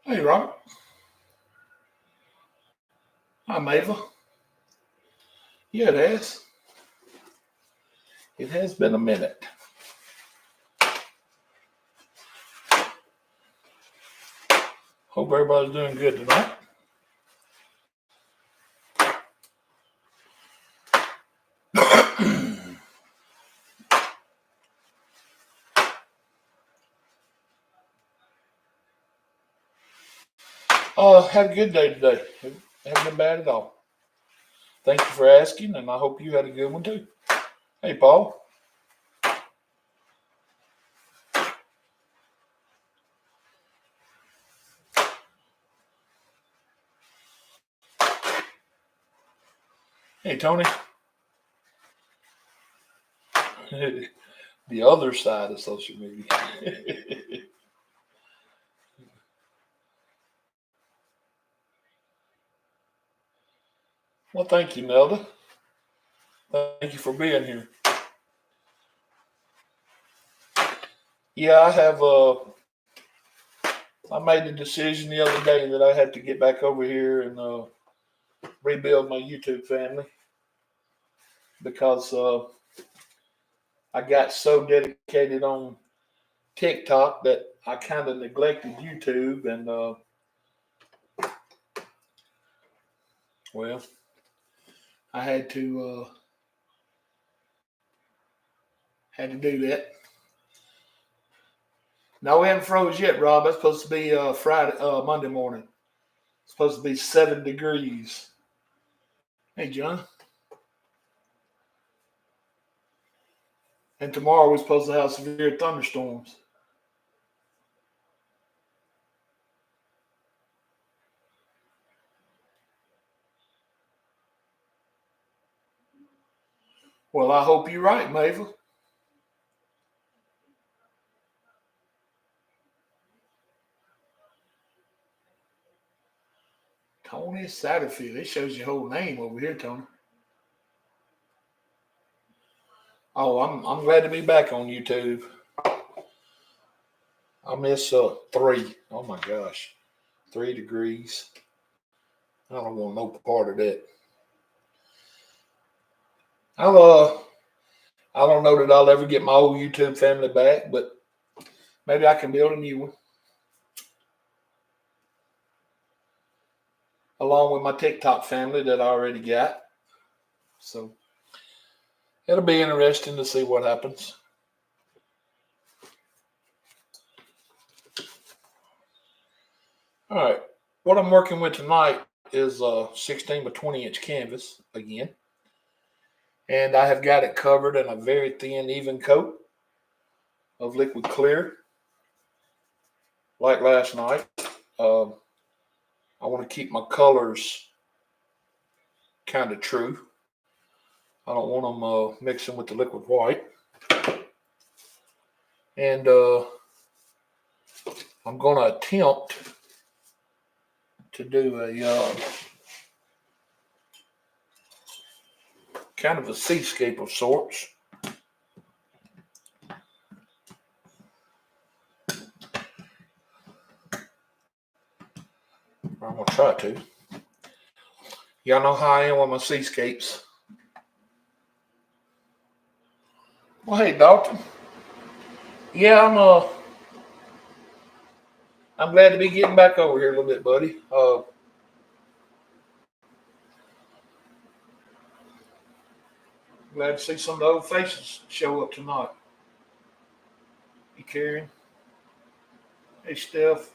Hey, Robert. Hi, Mava. Yeah, it has. It has been a minute. Hope everybody's doing good tonight. Had a good day today. Haven't been bad at all. Thank you for asking, and I hope you had a good one too. Hey, Paul. Hey, Tony. The other side of social media. Well, thank you, Nelda. Thank you for being here. Yeah, I have. I made the decision the other day that I had to get back over here and rebuild my YouTube family because I got so dedicated on TikTok that I kind of neglected YouTube, and well, I had to do that. No, we haven't froze yet, Rob. It's supposed to be Monday morning. It's supposed to be 7 degrees. Hey, John. And tomorrow we're supposed to have severe thunderstorms. Well, I hope you're right, Mavel. Tony Satterfield. It shows your whole name over here, Tony. Oh, I'm glad to be back on YouTube. I miss 3. Oh my gosh, 3 degrees. I don't want no part of that. I'll I don't know that I'll ever get my old YouTube family back, but maybe I can build a new one along with my TikTok family that I already got. So it'll be interesting to see what happens. All right, what I'm working with tonight is a 16 by 20 inch canvas again, and I have got it covered in a very thin, even coat of liquid clear, like last night. Um, I want to keep my colors kind of true. I don't want them mixing with the liquid white. And I'm going to attempt to do a kind of a seascape of sorts. I'm going to try to. Y'all know how I am with my seascapes. Well, hey, Dalton. Yeah, I'm glad to be getting back over here a little bit, buddy. Glad to see some of the old faces show up tonight. Hey, Karen. Hey, Steph.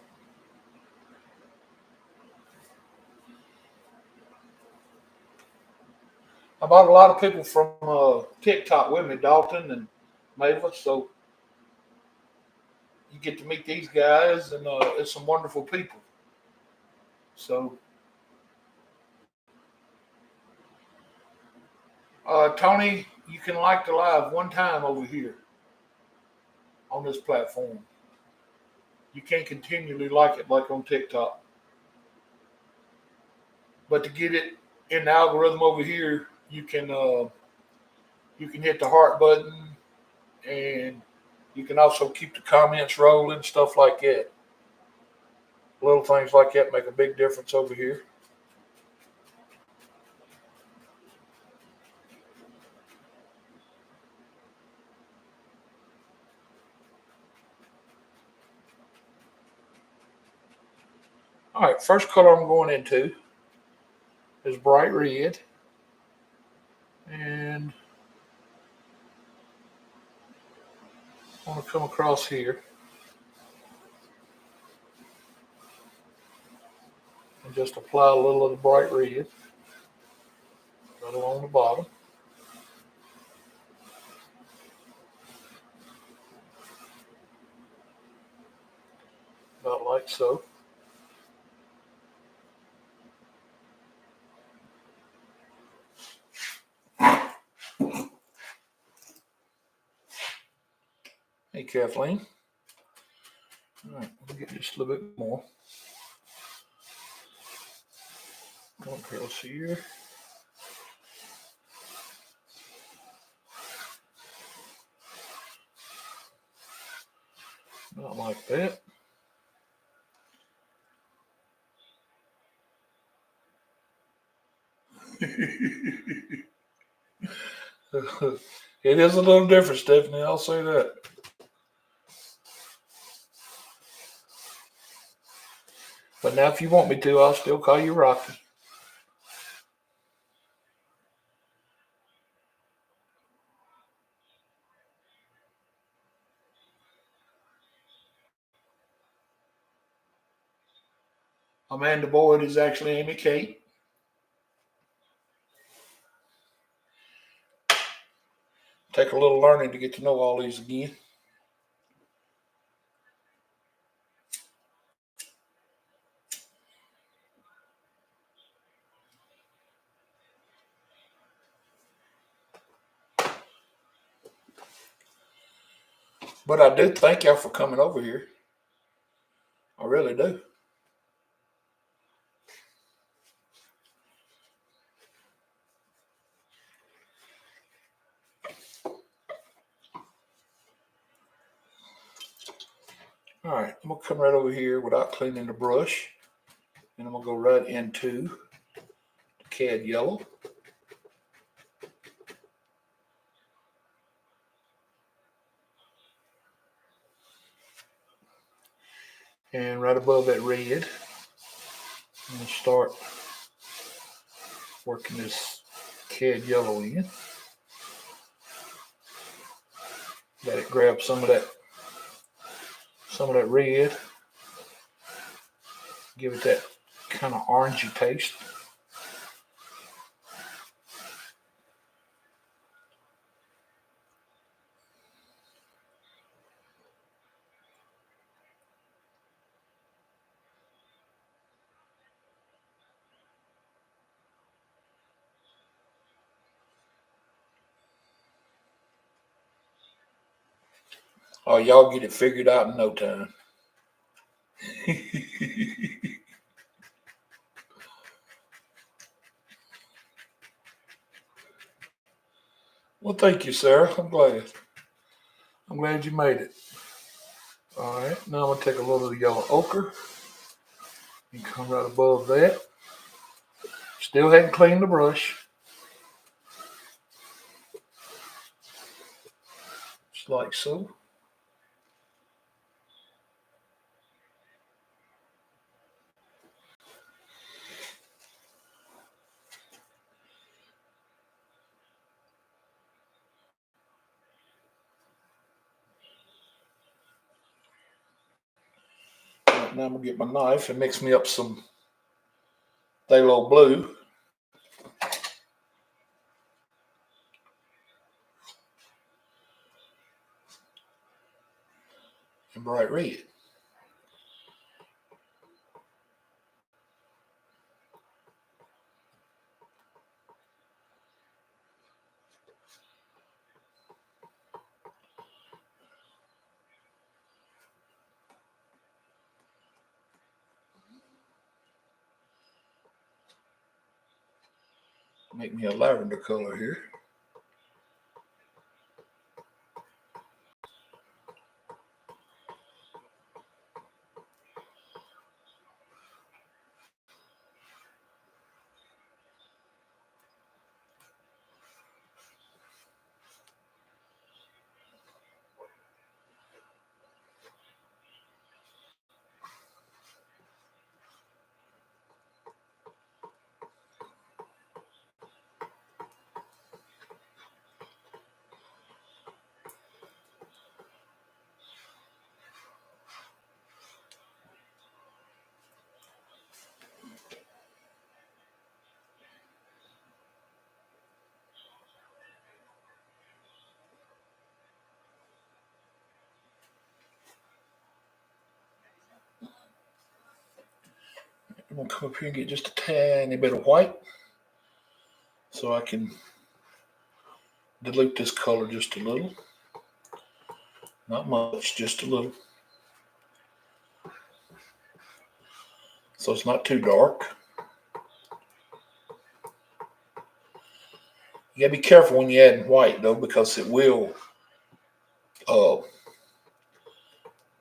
I bought a lot of people from TikTok with me, Dalton and Mavis, so you get to meet these guys, and it's some wonderful people. So, Tony, you can like the live one time over here on this platform. You can't continually like it like on TikTok. But to get it in the algorithm over here, you can hit the heart button, and you can also keep the comments rolling, stuff like that. Little things like that make a big difference over here. All right, first color I'm going into is bright red. And I'm going to come across here and just apply a little of the bright red right along the bottom. About like so. Hey, Kathleen. All right, we'll get just a little bit more. Go across here. Not like that. It is a little different, Stephanie. I'll say that. But now, if you want me to, I'll still call you Rocky. Amanda Boyd is actually Amy Kate. Take a little learning to get to know all these again. But I do thank y'all for coming over here. I really do. All right, I'm going to come right over here without cleaning the brush. And I'm going to go right into the cad yellow. And right above that red, I'm going to start working this cad yellow in. Let it grab some of that red. Give it that kind of orangey taste. Oh, y'all get it figured out in no time. Well, thank you, Sarah. I'm glad. I'm glad you made it. All right, now I'm going to take a little of the yellow ochre and come right above that. Still hadn't cleaned the brush. Just like so. Right, now I'm going to get my knife and mix me up some phthalo blue. And bright red. Make me a lavender color here. I'm going to come up here and get just a tiny bit of white so I can dilute this color just a little. Not much, just a little. So it's not too dark. You gotta be careful when you're adding white though, because it will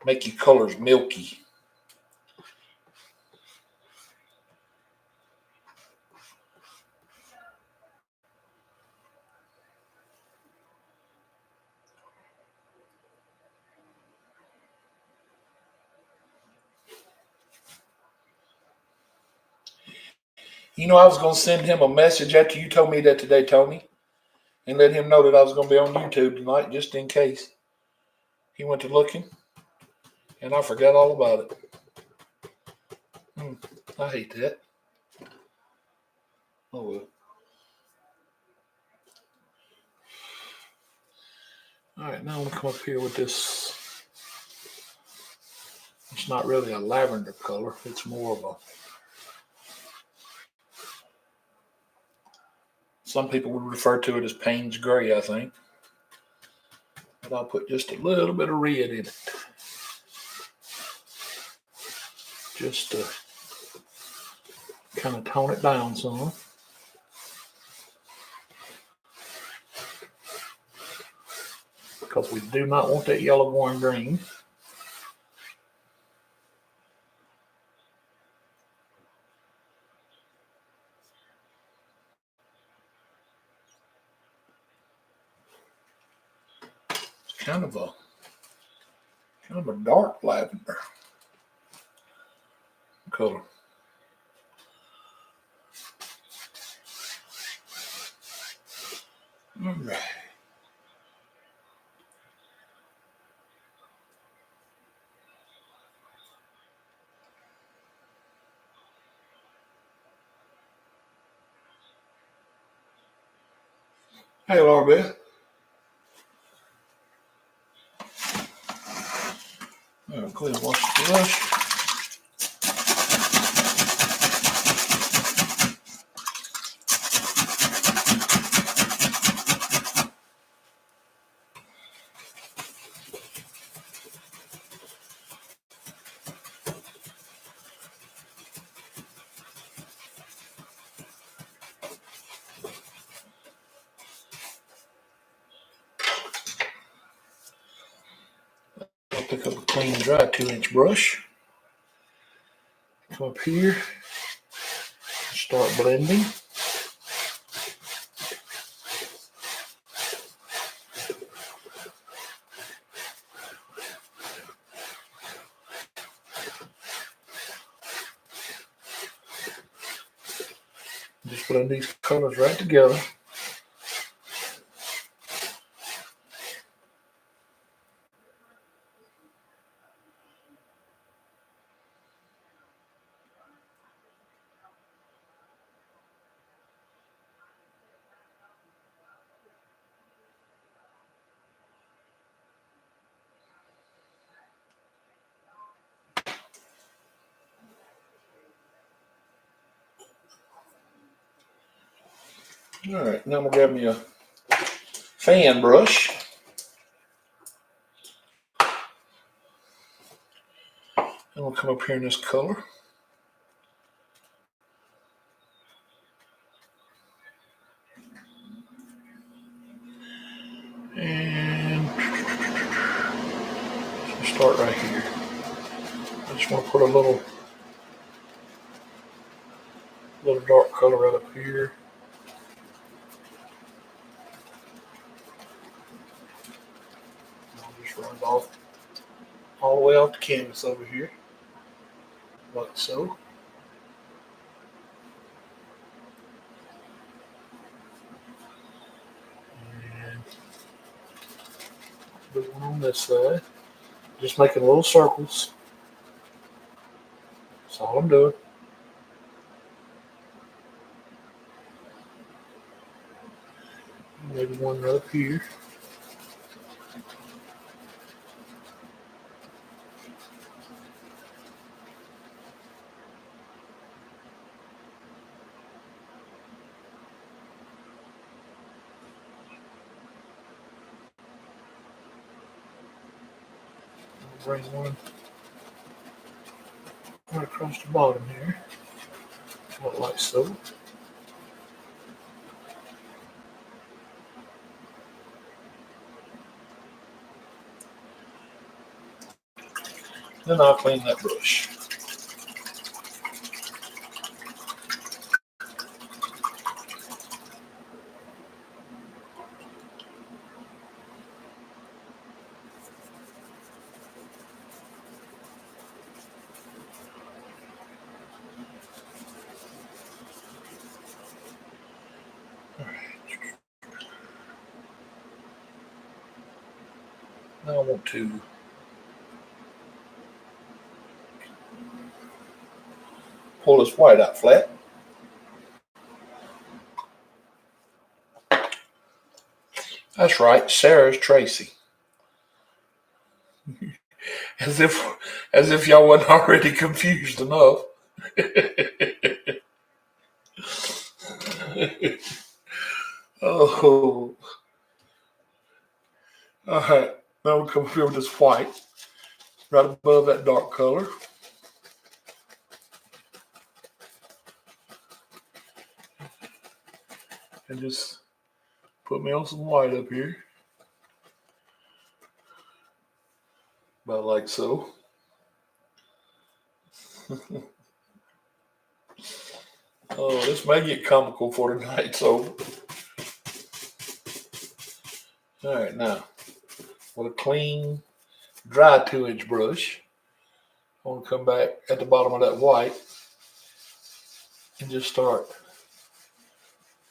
make your colors milky. You know, I was gonna send him a message after you told me that today, Tony, and let him know that I was gonna be on YouTube tonight, just in case he went to looking, and I forgot all about it. I hate that. Oh well. All right, now I'm gonna come up here with this. It's not really a lavender color. It's more of a. Some people would refer to it as Payne's Gray, I think. But I'll put just a little bit of red in it. Just to kind of tone it down some. Because we do not want that yellow going green. It's kind of a dark lavender color. All right. Hey, Laura Beth. All right, go ahead and wash the brush. I'll pick up a clean, dry 2-inch brush. Come up here and start blending. Just blend these colors right together. All right, now I'm gonna grab me a fan brush. And we'll come up here in this color. And start right here. I just want to put a little dark color right up here. I'll just run it off all the way off the canvas over here, like so. And put one on this side. Just making little circles. That's all I'm doing. Maybe one right up here. Bring one right across the bottom here, like so. Then I'll clean that brush. Now I want to pull this white out flat. That's right, Sarah's Tracy. As if y'all wasn't already confused enough. Oh, all right. Now we'll come here with this white, right above that dark color. And just put me on some white up here. About like so. Oh, this may get comical for tonight, so. All right, now, with a clean, dry 2-inch brush, I want to come back at the bottom of that white and just start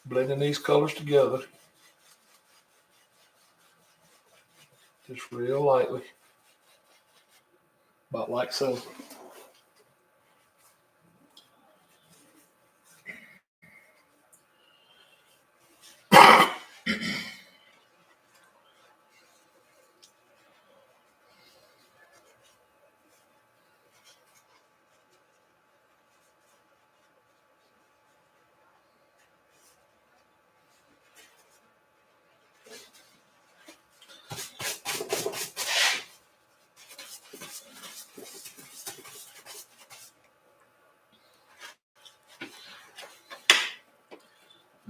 blending these colors together. Just real lightly. About like so.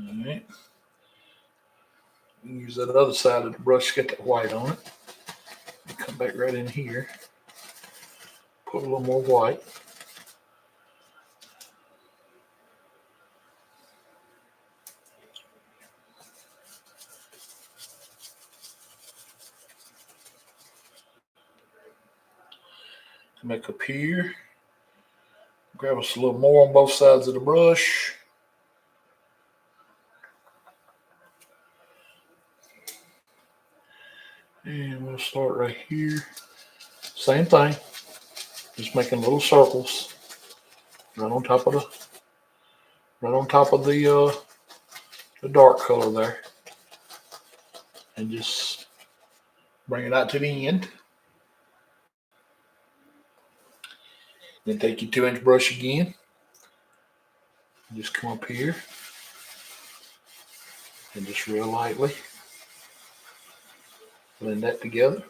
All right. Use that other side of the brush to get that white on it. Come back right in here. Put a little more white. Come back up here. Grab us a little more on both sides of the brush. And we'll start right here. Same thing. Just making little circles right on top of the dark color there. And just bring it out to the end. Then take your 2-inch brush again. Just come up here and just real lightly blend that together.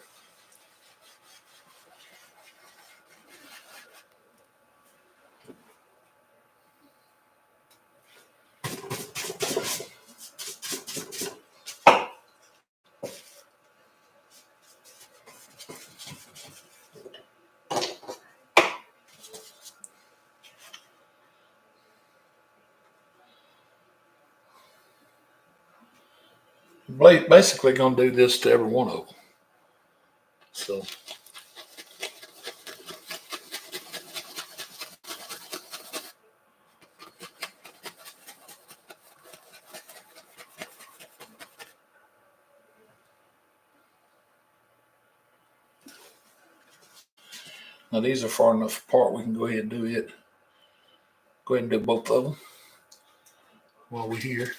Basically going to do this to every one of them. So now these are far enough apart we can go ahead and do it. Go ahead and do both of them while we're here.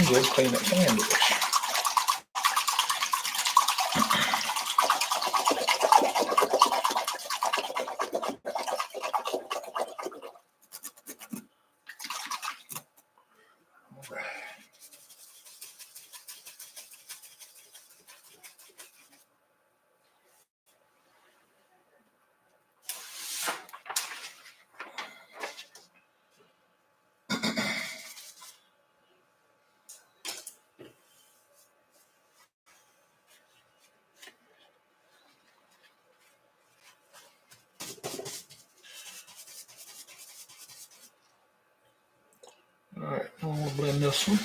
Go clean that canvas. All right, I'm gonna blend this one.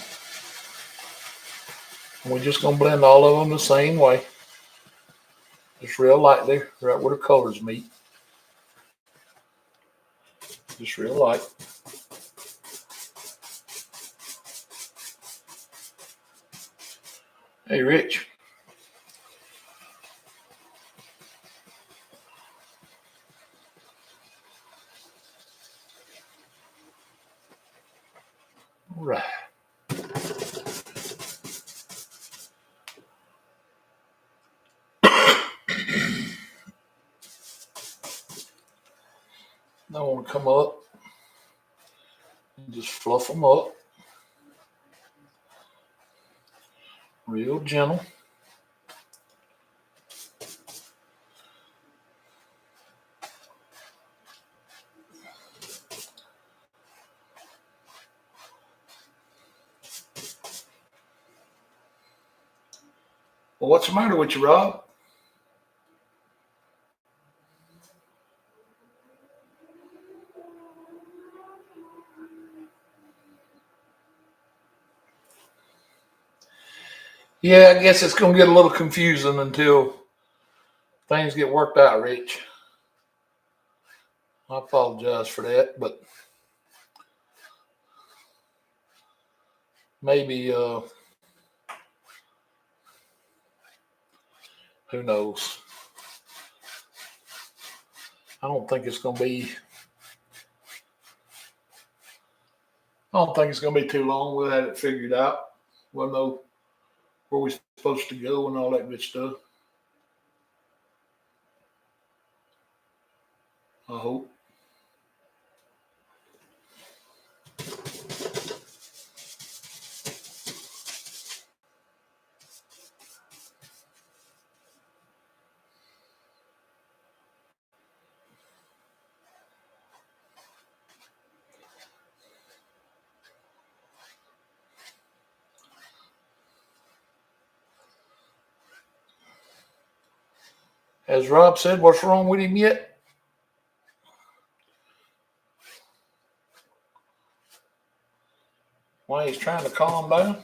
We're just gonna blend all of them the same way. Just real lightly, right where the colors meet. Just real light. Hey, Rich. All right. Now I want to come up and just fluff them up. Real gentle. Well, what's the matter with you, Rob? Yeah, I guess it's going to get a little confusing until things get worked out, Rich. I apologize for that, but maybe, who knows? I don't think it's going to be too long. We'll have it figured out. We'll know where we're supposed to go and all that good stuff. I hope. As Rob said, what's wrong with him yet? Why he's trying to calm down?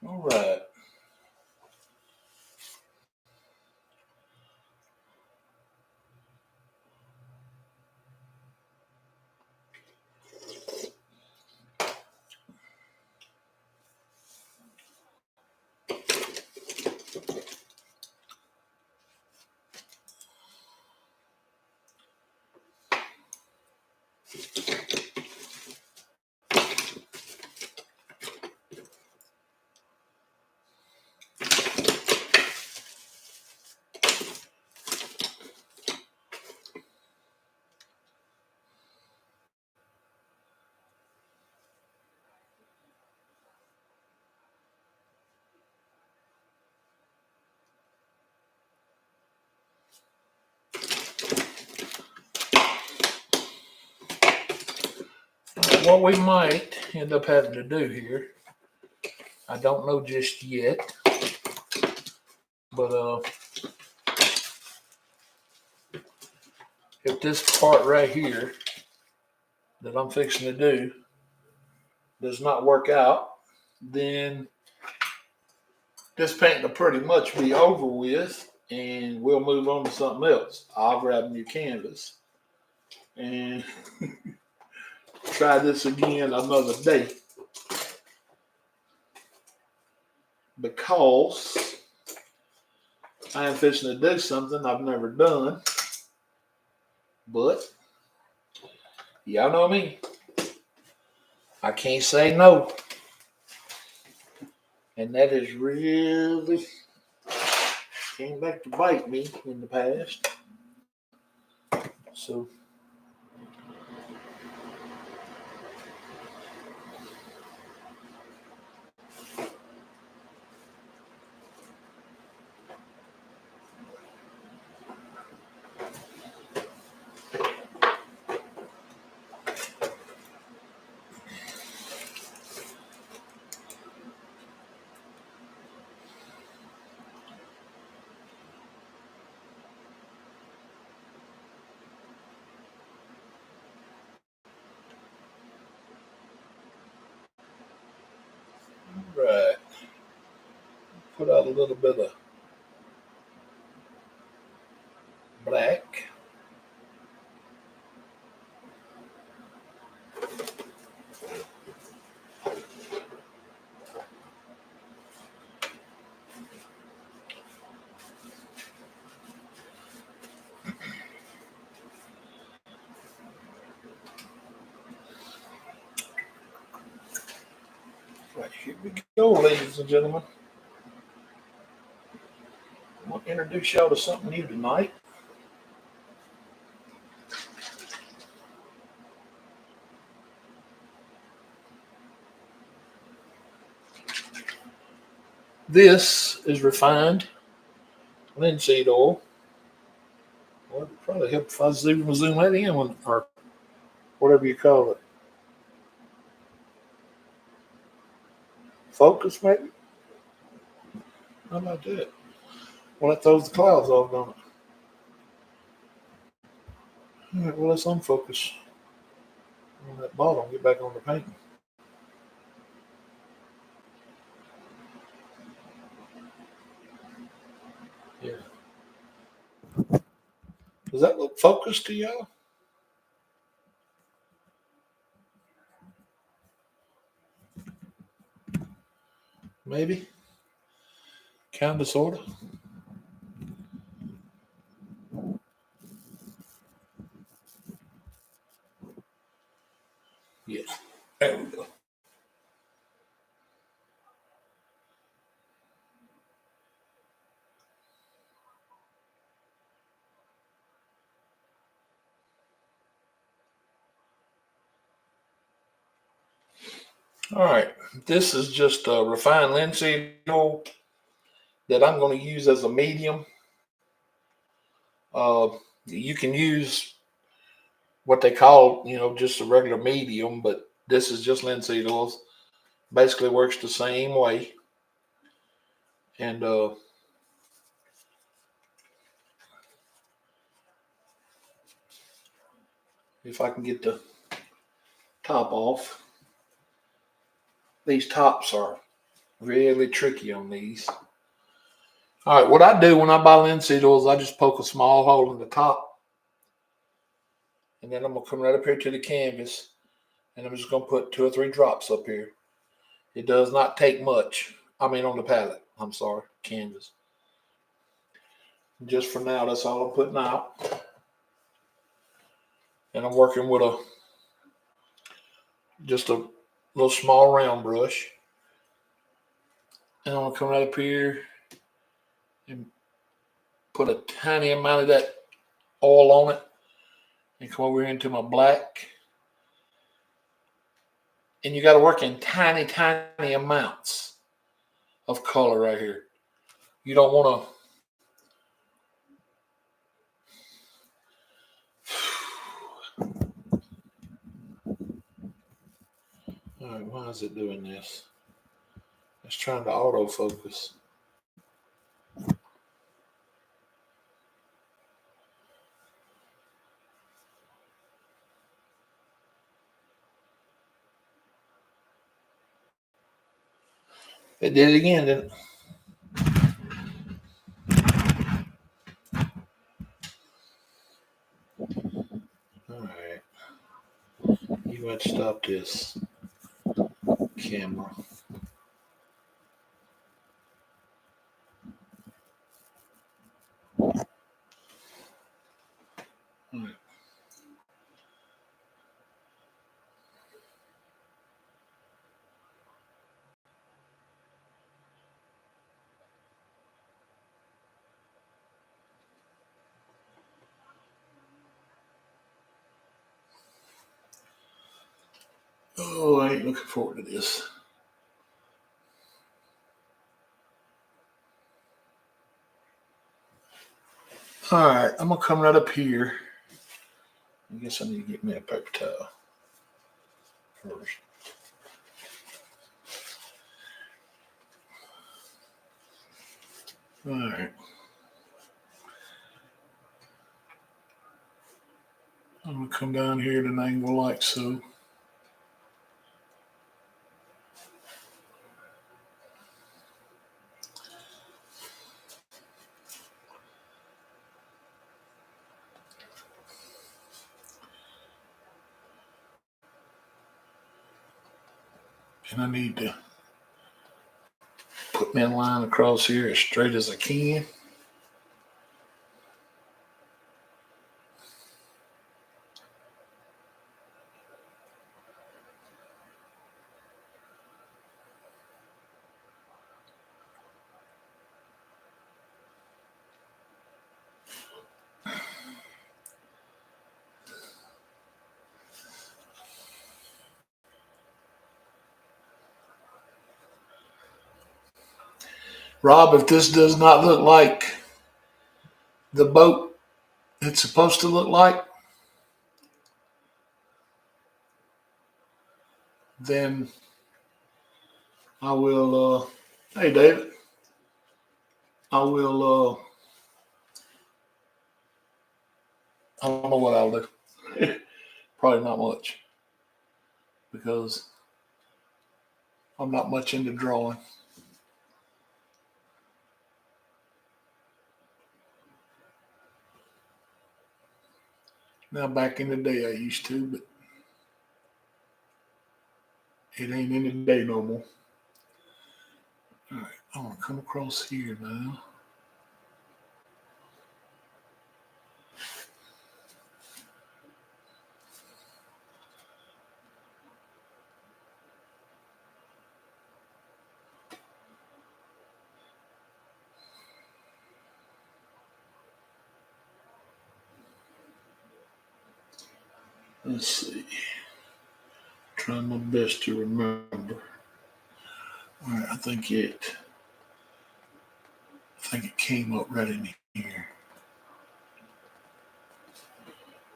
All right. What we might end up having to do here, I don't know just yet, but if this part right here that I'm fixing to do does not work out, then this paint will pretty much be over with and we'll move on to something else. I'll grab a new canvas and try this again another day, because I am fixing to do something I've never done. But y'all know me. I can't say no. And that has really came back to bite me in the past. So right. Put out a little bit of black. Right, here we go, ladies and gentlemen. I want to introduce y'all to something new tonight. This is refined linseed oil. Well, it'd probably help if I zoom that in, or whatever you call it. Focus, maybe? How about that? Well, that throws the clouds off, don't it? All right, well, let's unfocus on that bottom, get back on the painting. Yeah. Does that look focused to y'all? Maybe. Kind of, sort of. Yeah. There we go. All right. This is just a refined linseed oil that I'm going to use as a medium. Uh, you can use what they call, just a regular medium, but this is just linseed oils. Basically works the same way. And if I can get the top off, these tops are really tricky on these. All right, what I do when I buy linseed oils, I just poke a small hole in the top, and then I'm gonna come right up here to the canvas, and I'm just gonna put 2 or 3 drops up here. It does not take much. I mean, on the palette. I'm sorry, canvas. Just for now, that's all I'm putting out. And I'm working with just a little small round brush. And I'm gonna come right up here and put a tiny amount of that oil on it, and come over here into my black. And you got to work in tiny, tiny amounts of color right here. You don't want to. All right, why is it doing this? It's trying to autofocus. It did it again, didn't it? All right. You got to stop this camera. All right. Oh, I ain't looking forward to this. All right, I'm gonna come right up here. I guess I need to get me a paper towel first. All right. I'm gonna come down here at an angle like so. And I need to put me a line across here as straight as I can. Rob, if this does not look like the boat it's supposed to look like, then I will, hey David, I will, I don't know what I'll do. Probably not much because I'm not much into drawing. Now, back in the day, I used to, but it ain't in the day no more. All right, I'm gonna come across here now. Let's see. Trying my best to remember. All right, I think it came up right in here.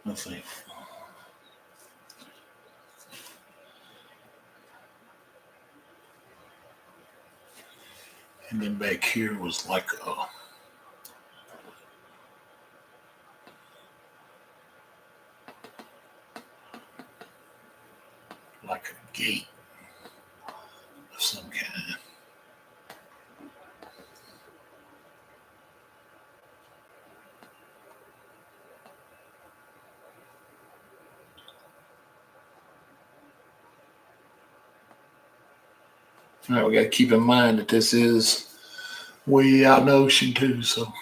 I think. And then back here was like a gate of some kind. All right, we got to keep in mind that this is way out in the ocean too, so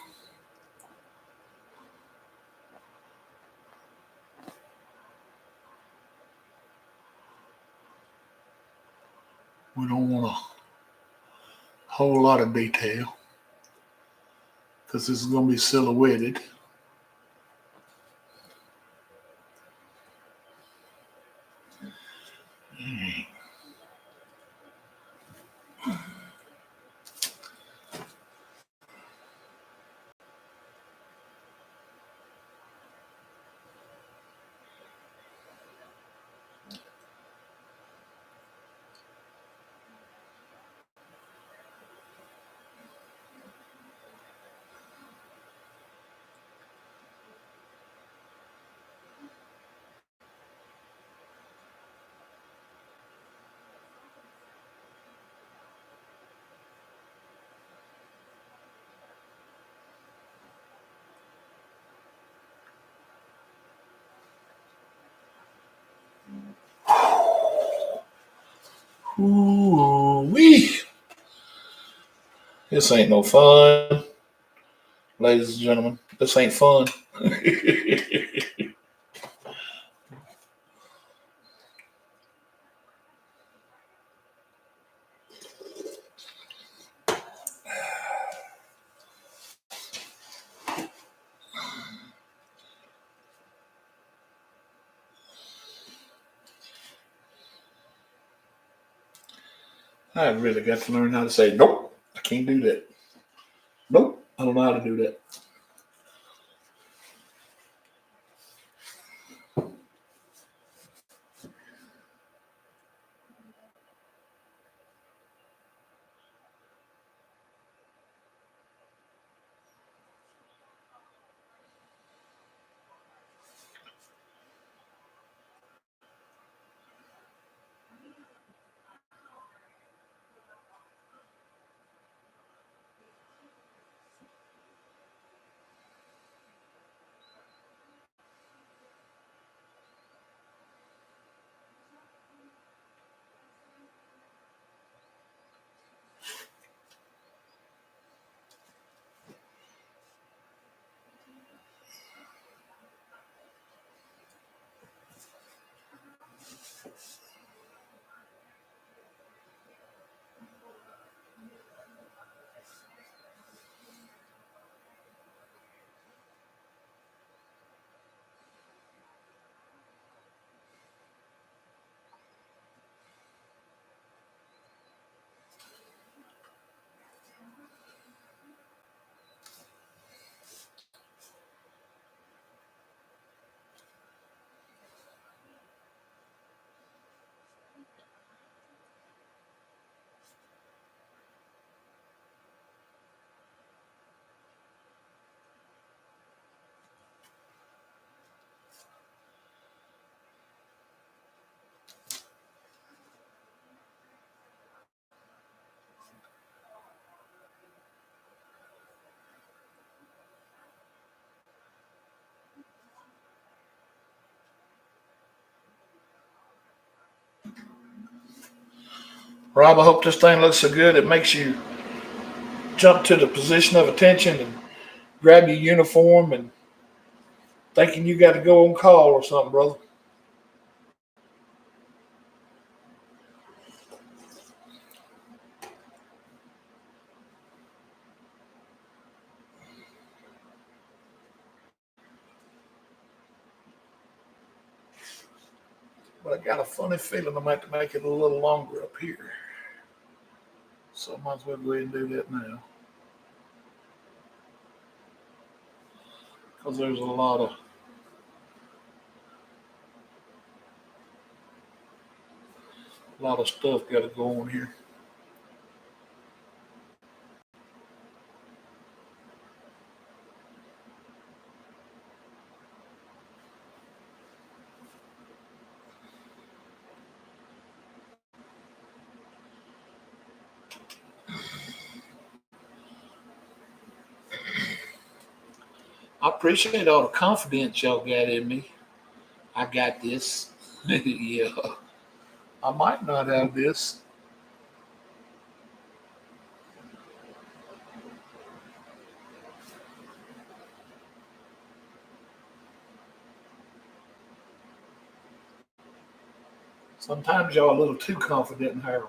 we don't want a whole lot of detail because this is going to be silhouetted. Ooh wee! This ain't no fun, ladies and gentlemen. This ain't fun. I really got to learn how to say, nope, I can't do that. Nope, I don't know how to do that. Rob, I hope this thing looks so good it makes you jump to the position of attention and grab your uniform and thinking you got to go on call or something, brother. But I got a funny feeling I might have to make it a little longer up here. So I might as well go ahead and do that now. Because there's a lot of stuff got to go on here. I appreciate all the confidence y'all got in me. I got this. Yeah, I might not have this. Sometimes y'all a little too confident in her.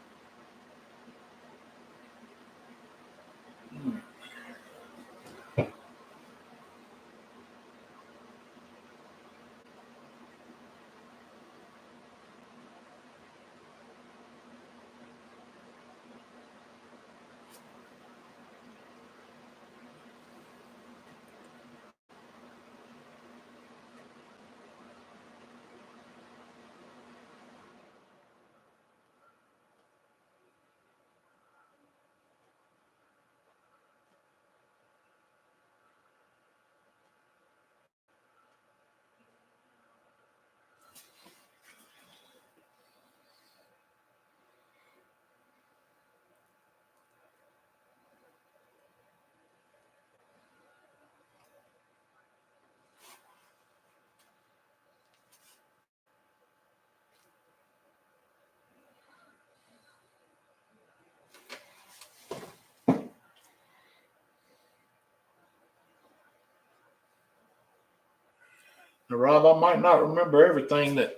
Now, Rob, I might not remember everything that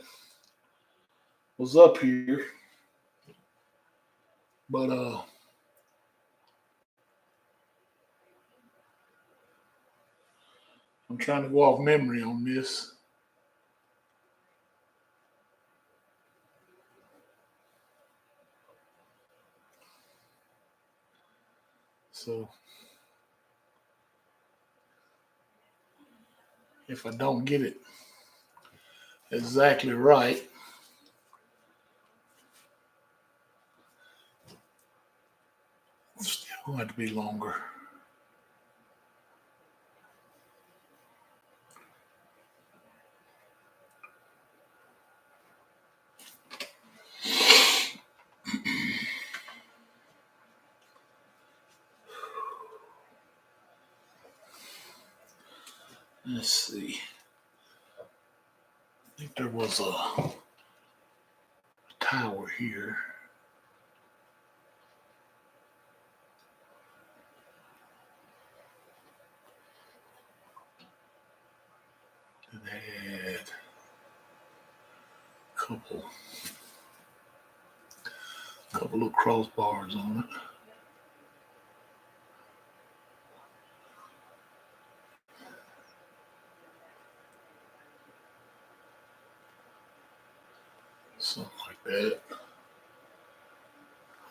was up here, but I'm trying to go off memory on this. So if I don't get it exactly right, it's still going to be longer. Let's see. I think there was a tower here. And they had a couple of crossbars on it. Something like that,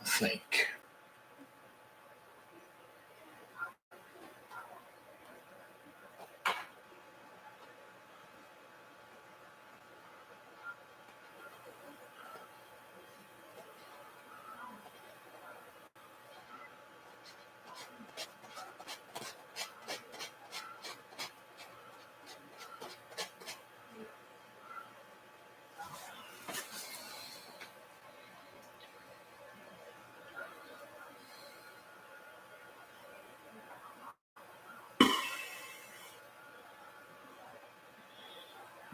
I think.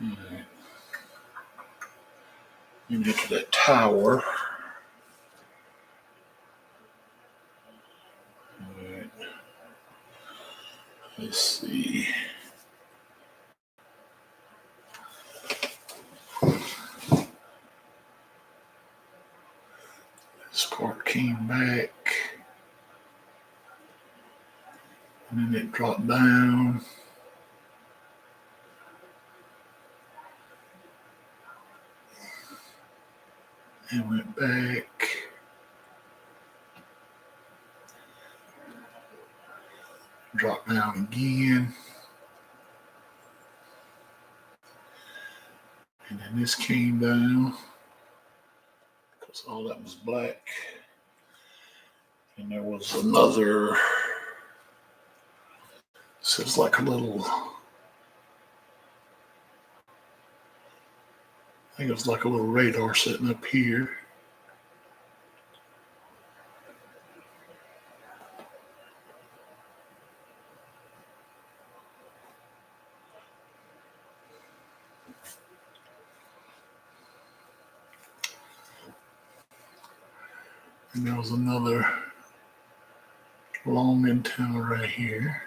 All right. And into that tower. All right. Let's see. This part came back. And then it dropped down. And went back. Dropped down again. And then this came down. Because all that was black. And there was another. This is like a little. I think it was like a little radar sitting up here. And there was another long antenna right here.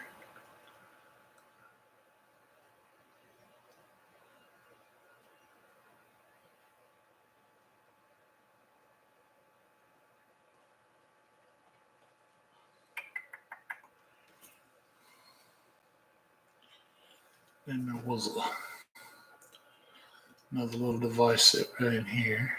And there was another little device set right in here.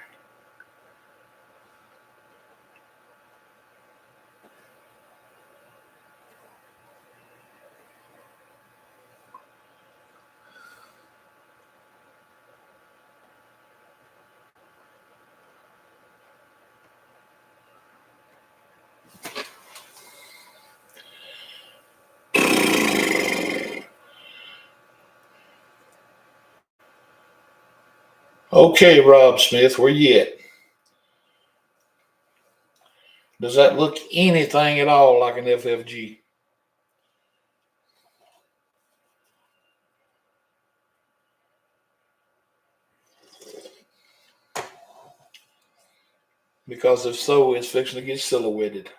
Okay, Rob Smith, where you at? Does that look anything at all like an FFG? Because if so, it's fixing to get silhouetted.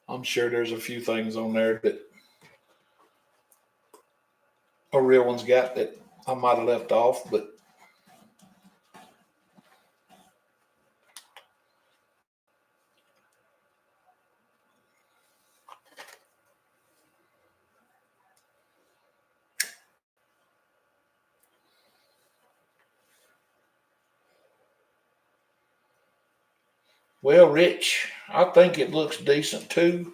I'm sure there's a few things on there that a real one's got that I might have left off, but well, Rich, I think it looks decent too,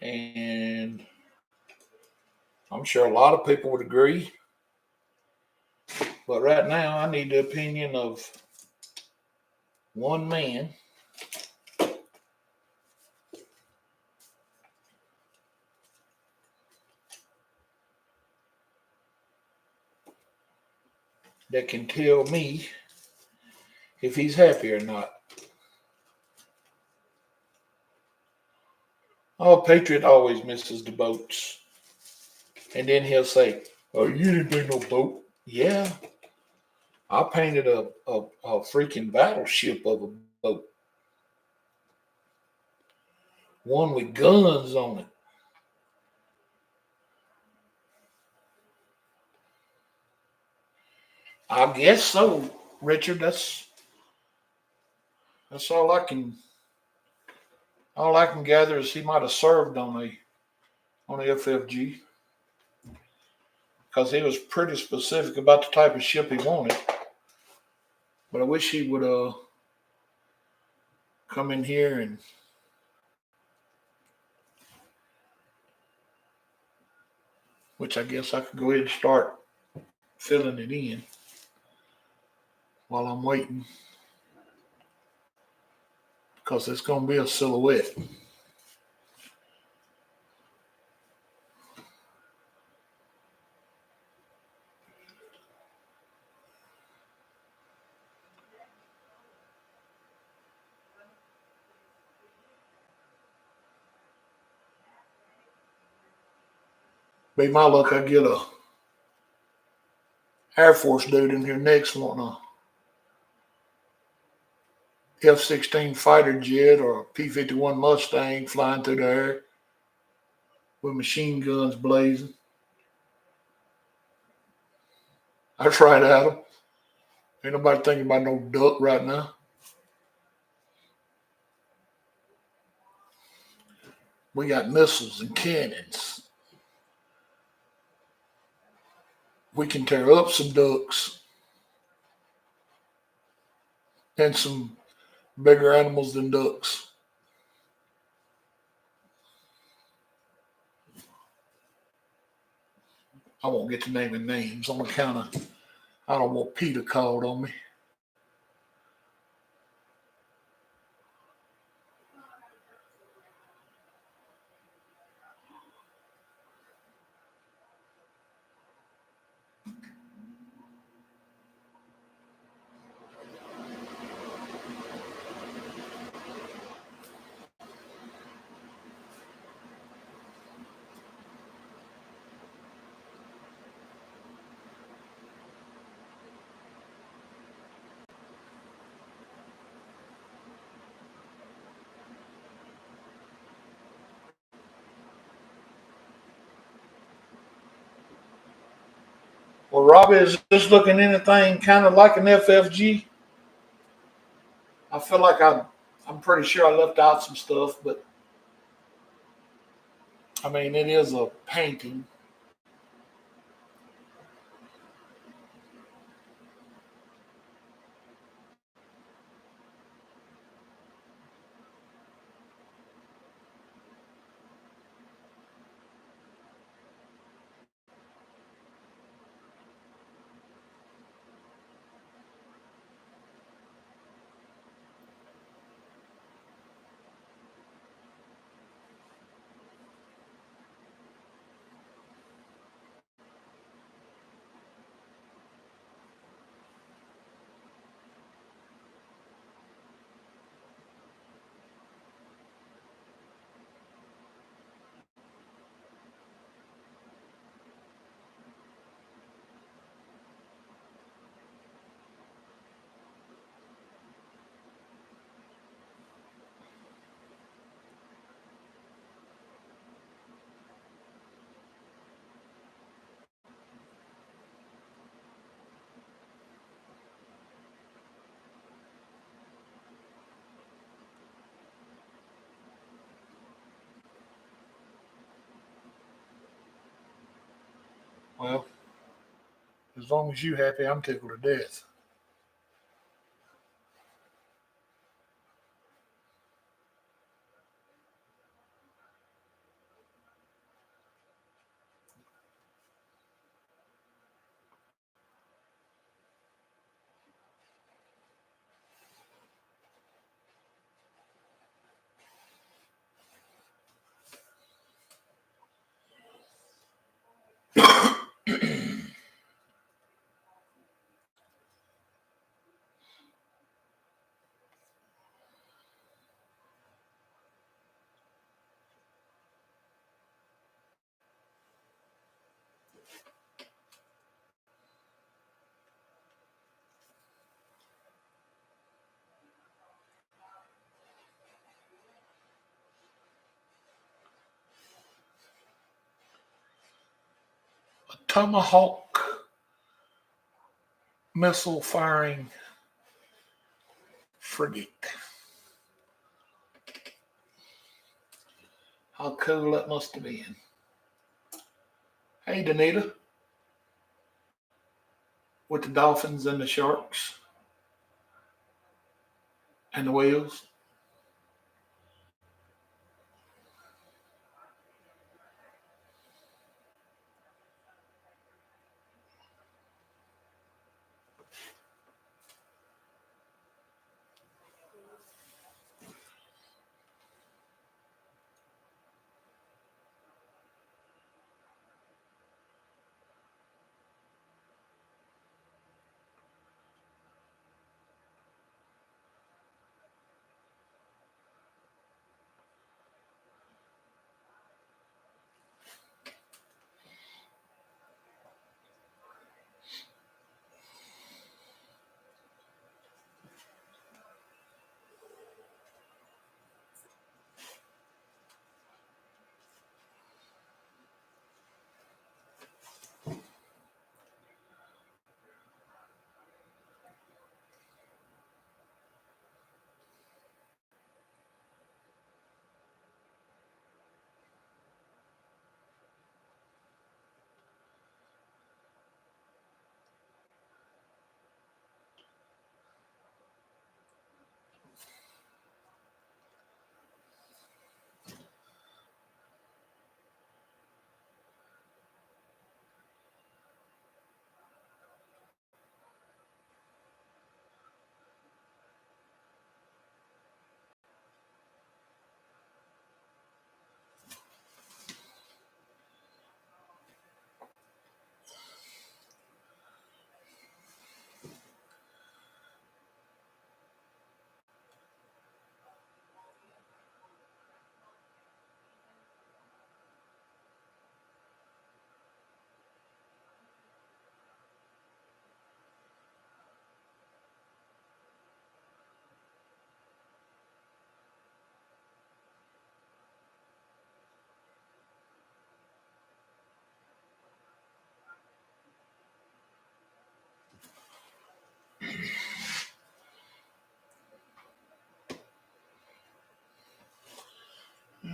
and I'm sure a lot of people would agree. But right now, I need the opinion of one man that can tell me if he's happy or not. Oh, Patriot always misses the boats. And then he'll say, "Oh, you didn't bring no boat." Yeah, I painted a freaking battleship of a boat, one with guns on it. I guess so, Richard. That's all I can gather is he might have served on the FFG because he was pretty specific about the type of ship he wanted. But I wish he would come in here and which I guess I could go ahead and start filling it in while I'm waiting because it's going to be a silhouette. Be my luck, I get a Air Force dude in here next wanting a F-16 fighter jet or a P-51 Mustang flying through the air with machine guns blazing. That's right, Adam. Ain't nobody thinking about no duck right now. We got missiles and cannons. We can tear up some ducks and some bigger animals than ducks. I won't get to naming names on account of I don't want Peter called on me. Well, Robbie, is this looking anything kind of like an FFG? I feel like I'm pretty sure I left out some stuff, but I mean, it is a painting. Well, as long as you happy, I'm tickled to death. Tomahawk missile firing frigate. How cool that must have been. Hey, Danita, with the dolphins and the sharks and the whales.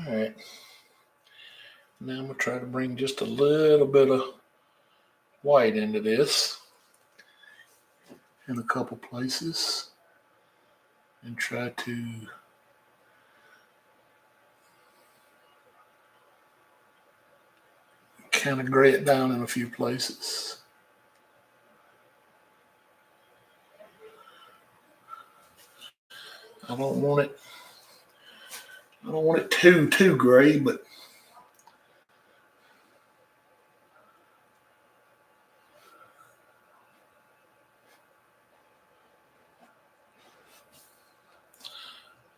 All right. Now I'm going to try to bring just a little bit of white into this in a couple places and try to kind of gray it down in a few places. I don't want it. I don't want it too gray, but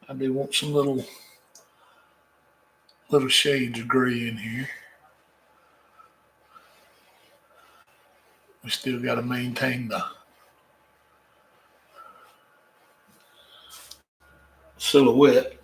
I do want some little shades of gray in here. We still got to maintain the silhouette.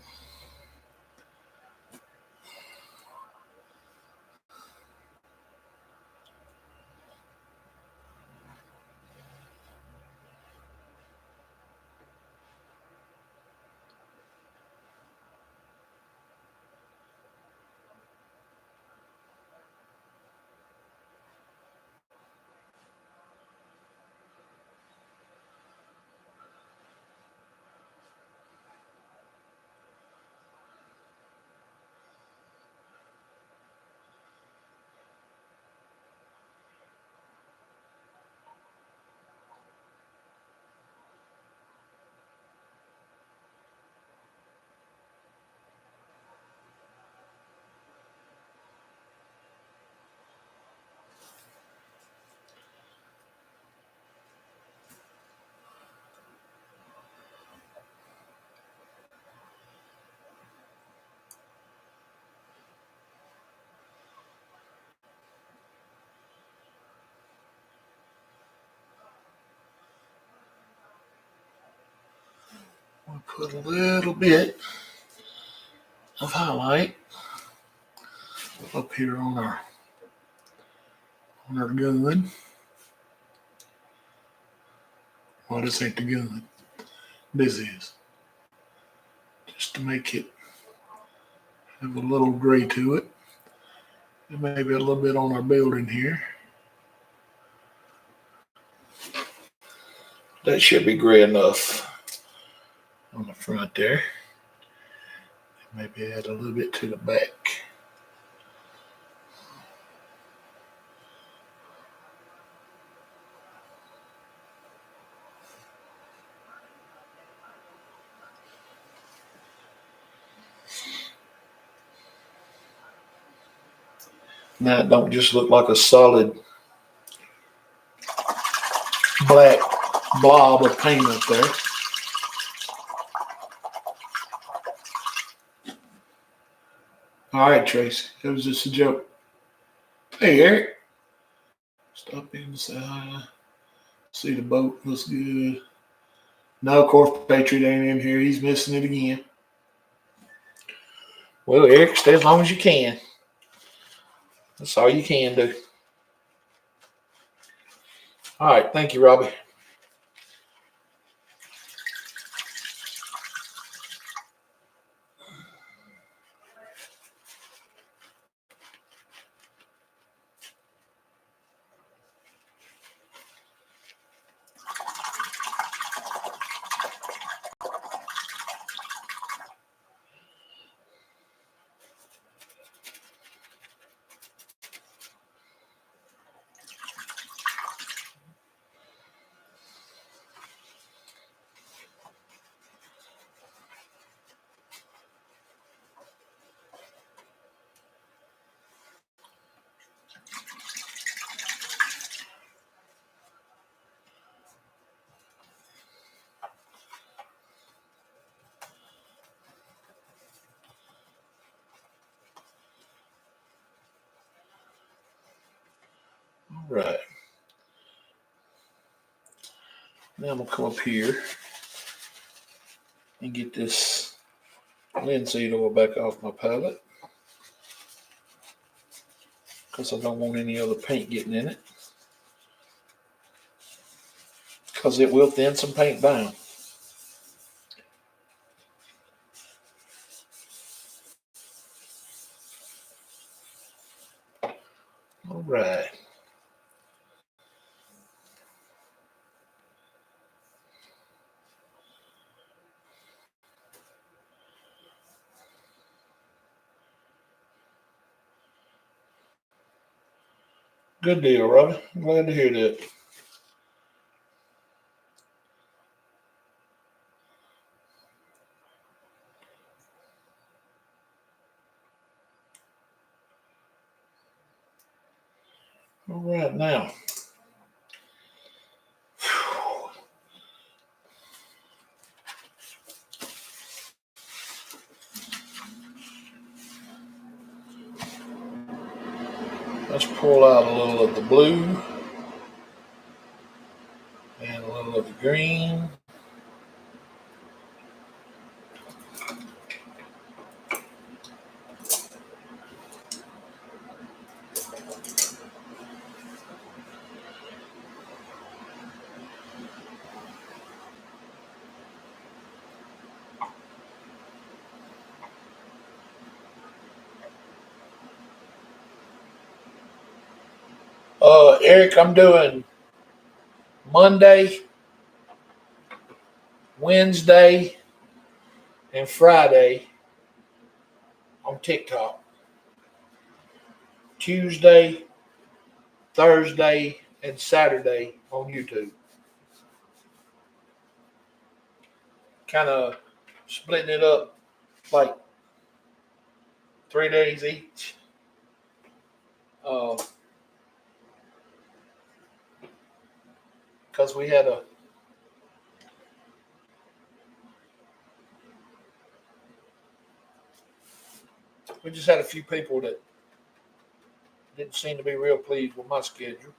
I'll put a little bit of highlight up here on our gun. Well, this ain't the gun. This is. Just to make it have a little gray to it. And maybe a little bit on our building here. That should be gray enough on the front there. Maybe add a little bit to the back. Now it don't just look like a solid black blob of paint up there. All right, Tracy, that was just a joke. Hey, Eric. Stop in and say hi. See the boat, looks good. No, of course, Patriot ain't in here. He's missing it again. Well, Eric, stay as long as you can. That's all you can do. All right, thank you, Robbie. All right. Now I'm going to come up here and get this linseed oil back off my palette because I don't want any other paint getting in it because it will thin some paint down. All right. Good deal, Robbie. I'm glad to hear that. All right, now. Let's pull out a little of the blue and a little of the green. Eric, I'm doing Monday, Wednesday, and Friday on TikTok. Tuesday, Thursday, and Saturday on YouTube. Kind of splitting it up like 3 days each. Because we just had a few people that didn't seem to be real pleased with my schedule.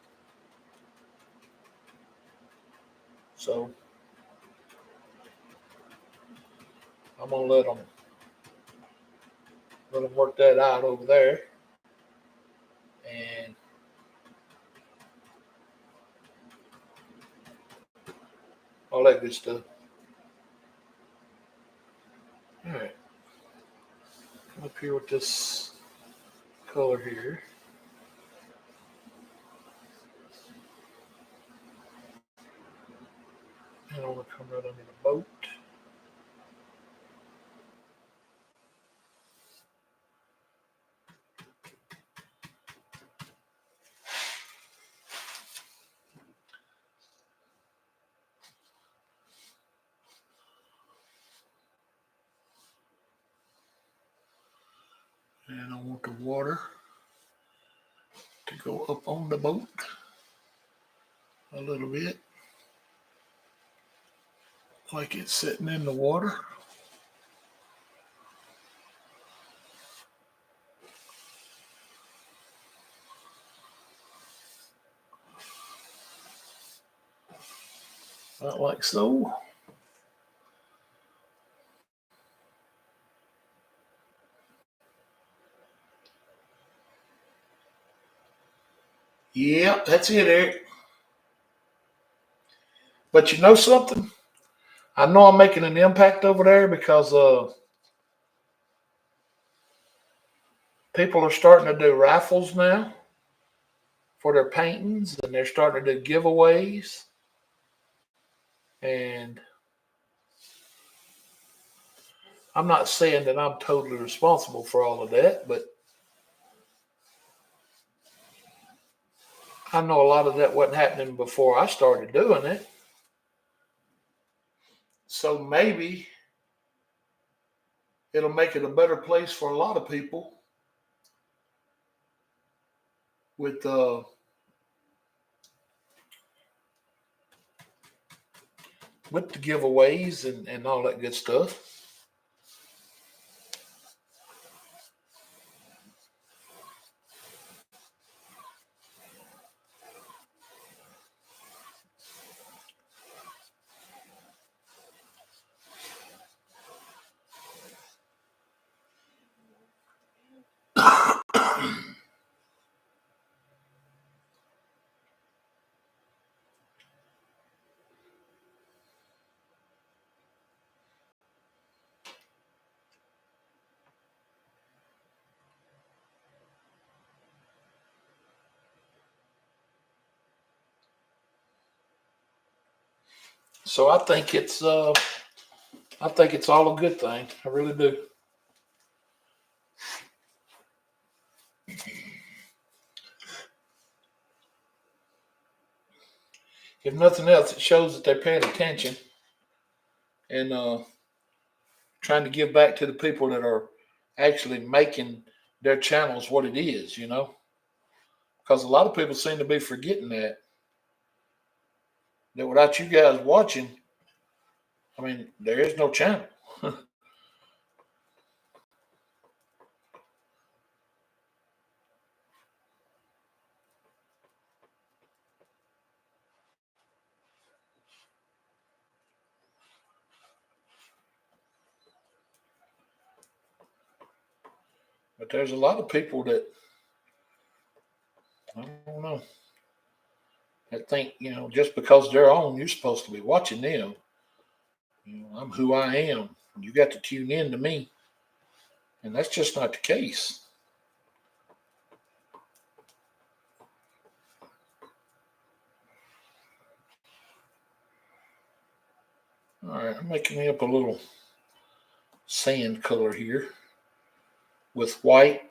So I'm gonna let them work that out over there, and all that good stuff. All right, come up here with this color here. And I'm gonna come right under the boat. And I want the water to go up on the boat a little bit, like it's sitting in the water. Not like so. Yeah, that's it, Eric. But you know something? I know I'm making an impact over there because people are starting to do raffles now for their paintings, and they're starting to do giveaways. And I'm not saying that I'm totally responsible for all of that, but I know a lot of that wasn't happening before I started doing it. So maybe it'll make it a better place for a lot of people with the giveaways and all that good stuff. So I think it's all a good thing. I really do. If nothing else, it shows that they're paying attention and trying to give back to the people that are actually making their channels what it is, you know? Because a lot of people seem to be forgetting that without you guys watching, I mean, there is no channel. But there's a lot of people that, I don't know, that think, just because they're on, you're supposed to be watching them. I'm who I am. You got to tune in to me. And that's just not the case. All right, I'm making me up a little sand color here with white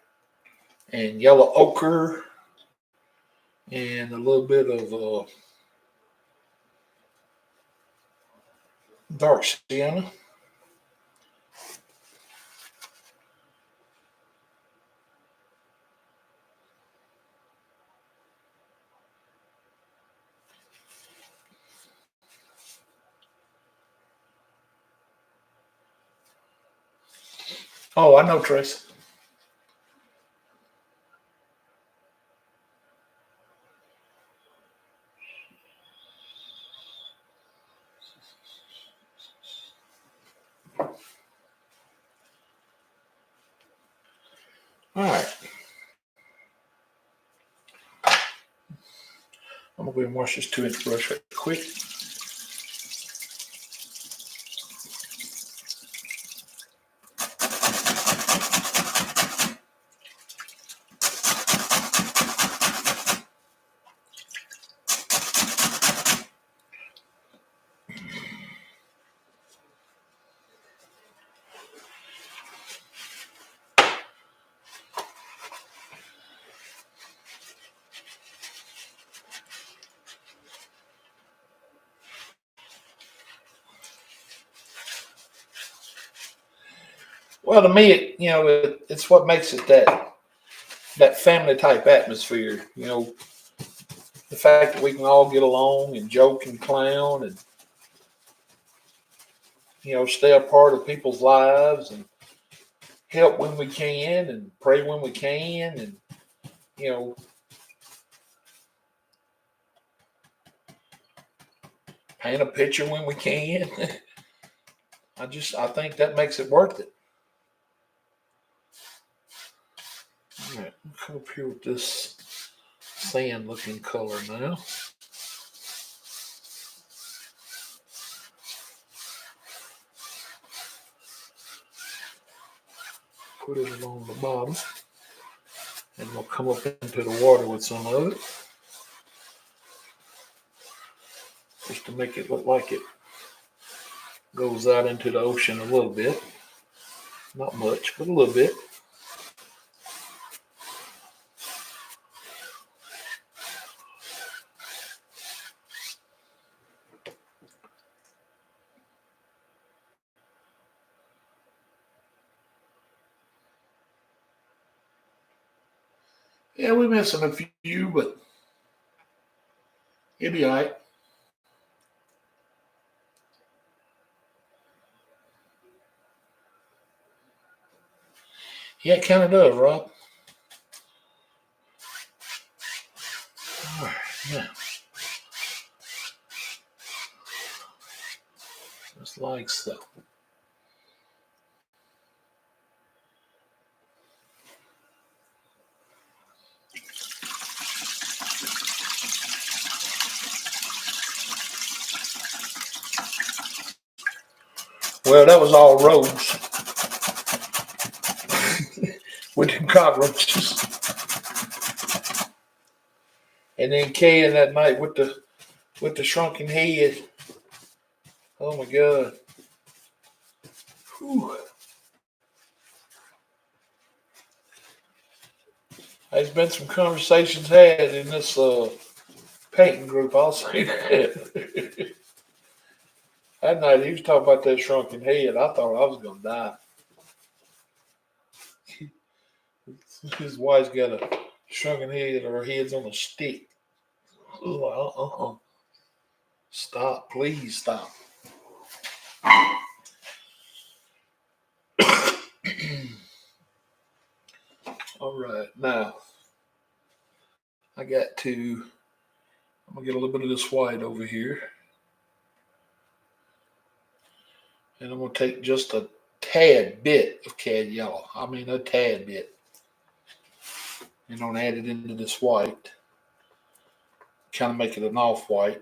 and yellow ochre and a little bit of dark sienna. Oh, I know, Tracy. All right. I'm going to go ahead and wash this 2-inch brush right quick. Well, to me, it's what makes it that family type atmosphere. The fact that we can all get along and joke and clown and stay a part of people's lives and help when we can and pray when we can and you know paint a picture when we can. I think that makes it worth it. All right, come up here with this sand looking color now. Put it along the bottom, and we'll come up into the water with some of it, just to make it look like it goes out into the ocean a little bit. Not much, but a little bit. Yeah, we're missing a few, but it'll be all right. Yeah, it kind of does, Rob. All right, yeah. Just like so. Well, that was all roads with them cockroaches. And then Kay that night with the shrunken head. Oh my God. Whew. There's been some conversations had in this painting group, I'll say that. That night he was talking about that shrunken head. I thought I was gonna die. His wife's got a shrunken head, or her head's on a stick. Oh, stop, please stop. All right, now I'm gonna get a little bit of this white over here, and I'm gonna take just a tad bit of cad yellow. I mean, a tad bit, and I'm gonna add it into this white, kind of make it an off white.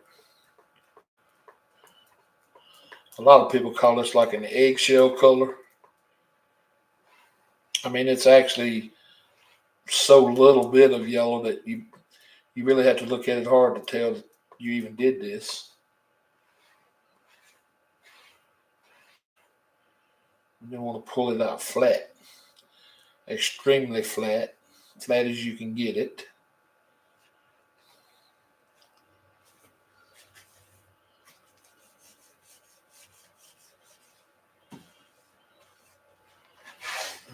A lot of people call this like an eggshell color. I mean, it's actually so little bit of yellow that you really have to look at it hard to tell that you even did this. You want to pull it out flat, extremely flat, flat as you can get it.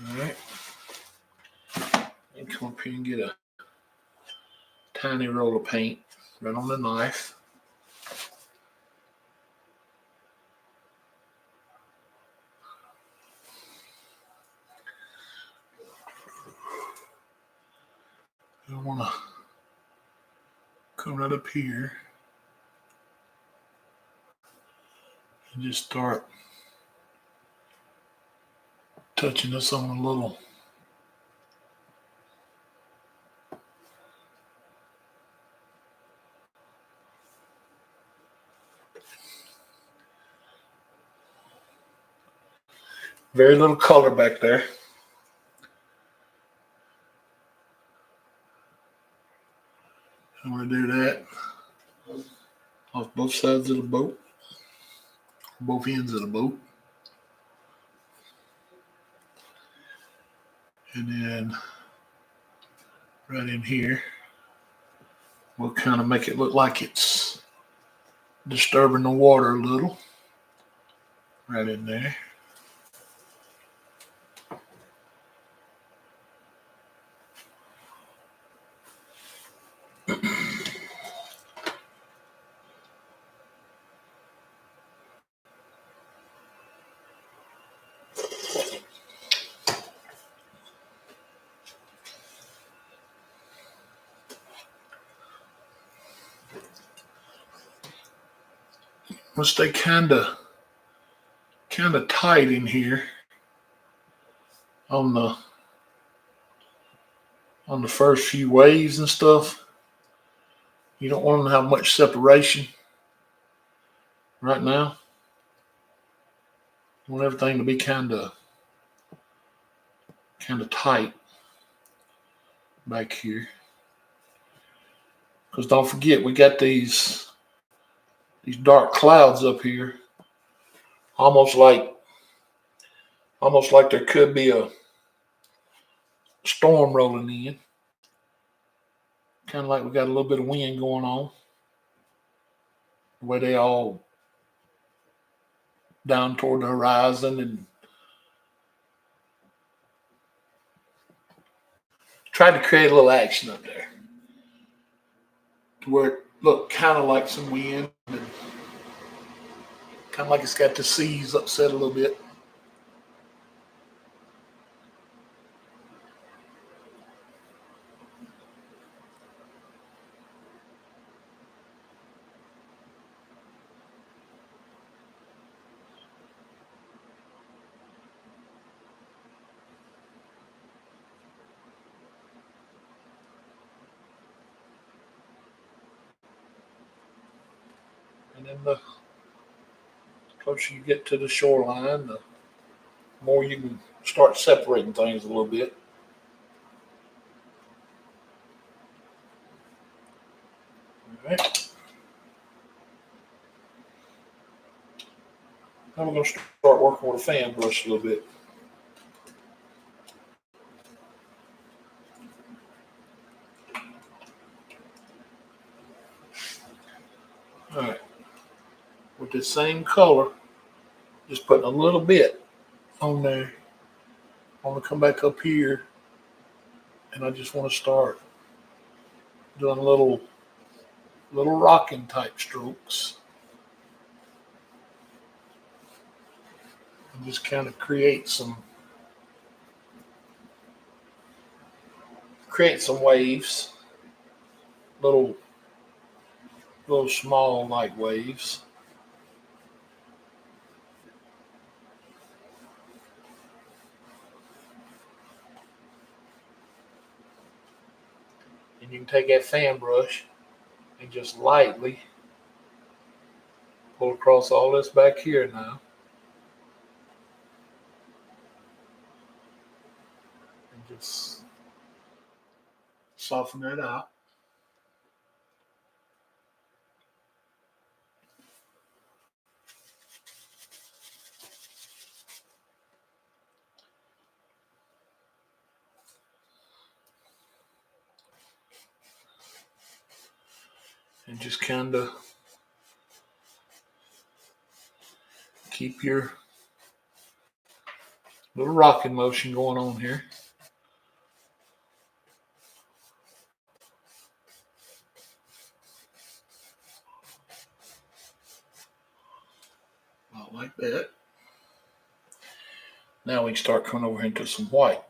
All right. And come up here and get a tiny roll of paint right on the knife. I want to come right up here and just start touching this on a little Very little color back there. I'm going to do that off both sides of the boat, both ends of the boat. And then right in here, we'll kind of make it look like it's disturbing the water a little. Right in there. We'll stay kind of tight in here on the first few waves and stuff. You don't want to have much separation right now. You want everything to be kind of tight back here. Because don't forget, we got these dark clouds up here, almost like there could be a storm rolling in. Kind of like we got a little bit of wind going on. The way they all down toward the horizon, and tried to create a little action up there to where it looked kind of like some wind, and kind of like it's got the seas upset a little bit. And then the closer you get to the shoreline, the more you can start separating things a little bit. All right. Now we're going to start working with a fan brush a little bit. All right. With the same color, just putting a little bit on there. I want to come back up here, and I just want to start doing little rocking type strokes, and just kind of create some waves, little small light waves. And you can take that fan brush and just lightly pull across all this back here now. And just soften that out. And just kind of keep your little rocking motion going on here. About like that. Now we can start coming over into some white.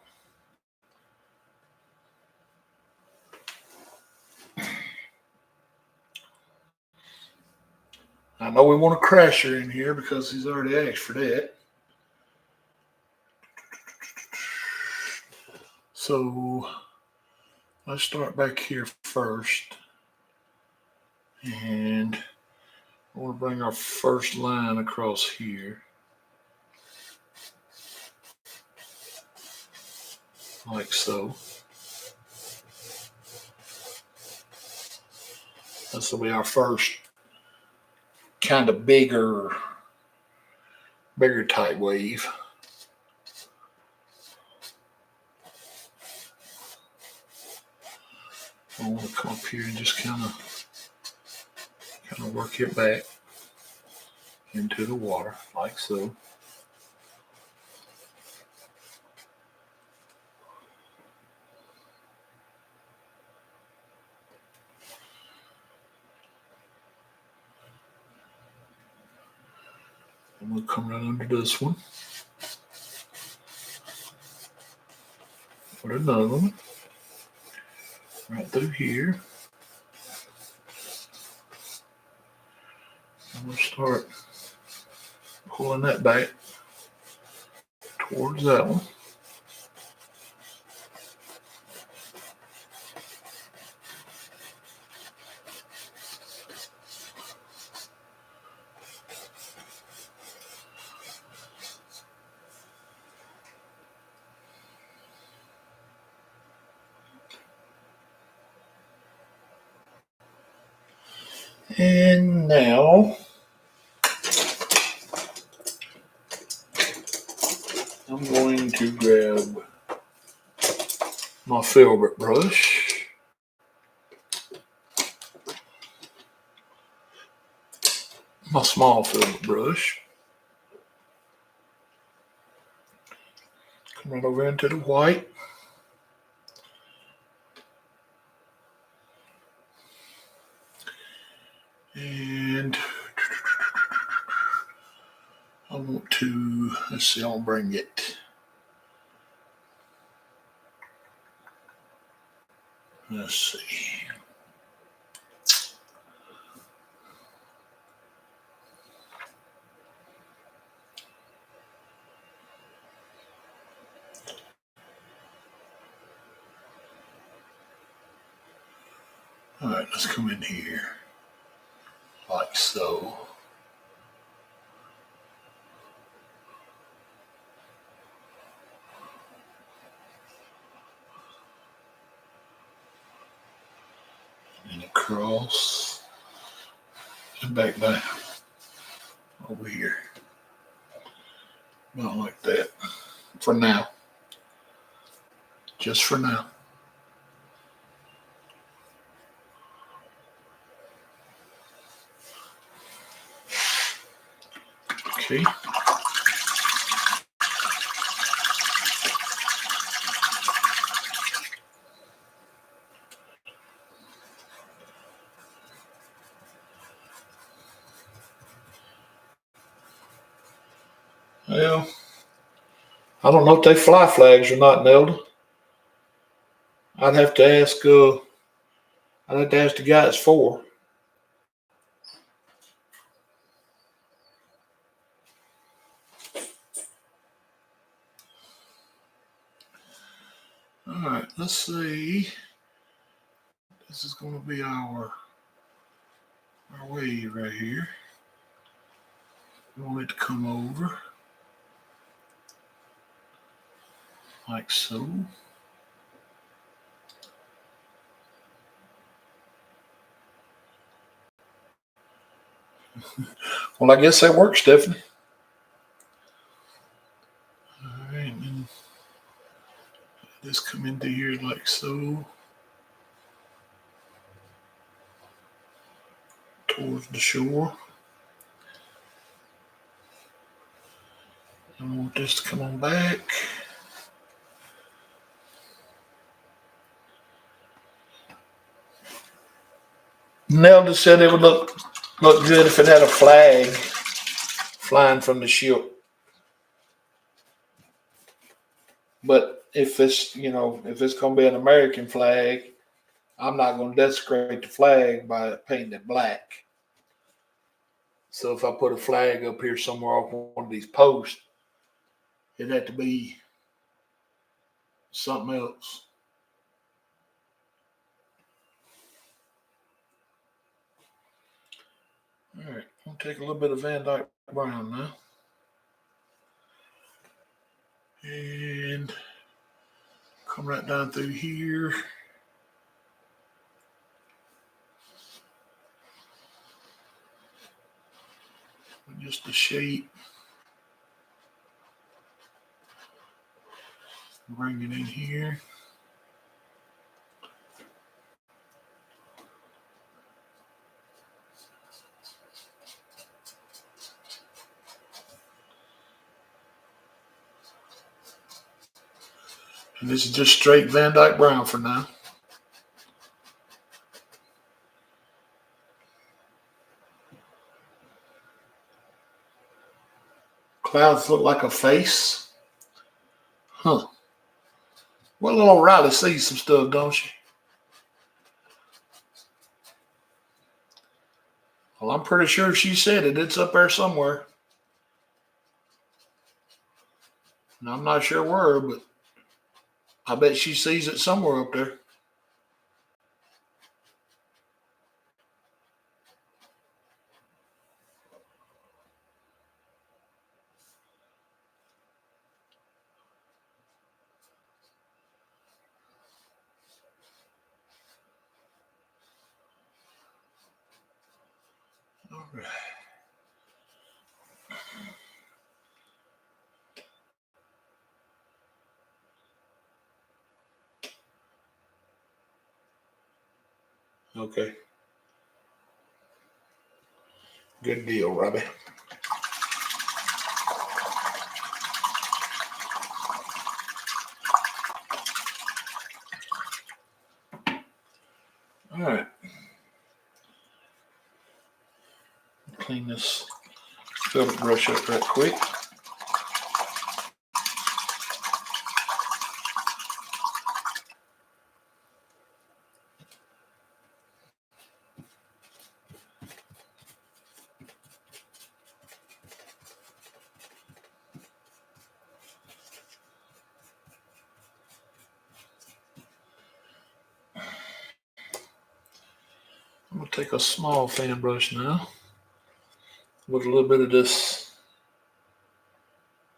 I know we want a crasher in here because he's already asked for that. So let's start back here first. And I want to bring our first line across here. like so. This will be our first kind of bigger type wave. I want to come up here and just kind of work it back into the water like so. And we'll come right under this one. Put another one right through here. And we'll start pulling that back towards that one. And now I'm going to grab my filbert brush. My small filbert brush. Come right over into the white. And I want to, let's see, I'll bring it. Let's see. All right, let's come in here like so. And across and back down over here. Not like that. For now. Just for now. Okay. Well, I don't know if they fly flags or not, Nelda. I'd have to ask. I'd have to ask the guy it's for. All right, let's see. This is going to be our wave right here. We want it to come over like so. Well, I guess that works, Stephanie. All right, and just come into here like so. Towards the shore. And we'll just come on back. Nelda said it would look good if it had a flag flying from the ship. But if it's going to be an American flag, I'm not going to desecrate the flag by painting it black. So if I put a flag up here somewhere off one of these posts, it'd have to be something else. All right, I'll take a little bit of Van Dyke Brown now. And Come right down through here. With just the shape. Bring it in here. And this is just straight Van Dyke brown for now. Clouds look like a face. Huh. Well, little O'Reilly sees some stuff, don't she? Well, I'm pretty sure she said it. It's up there somewhere. And I'm not sure where, but I bet she sees it somewhere up there. All right. Okay. Good deal, Robbie. All right. Clean this filter brush up right quick. I'm going to take a small fan brush now with a little bit of this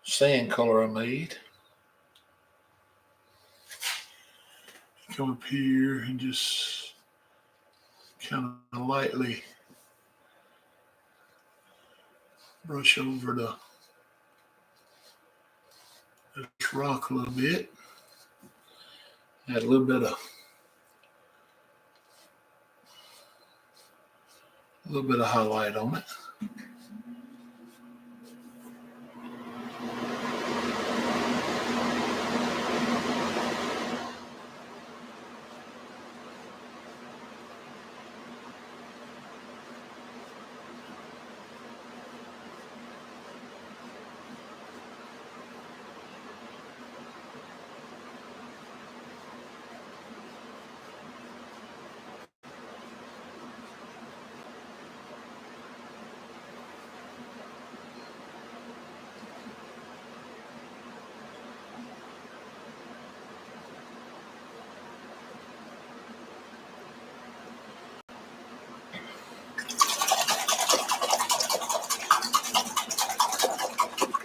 sand color I made. Come up here and just kind of lightly brush over this rock a little bit. Add a little bit of highlight on it.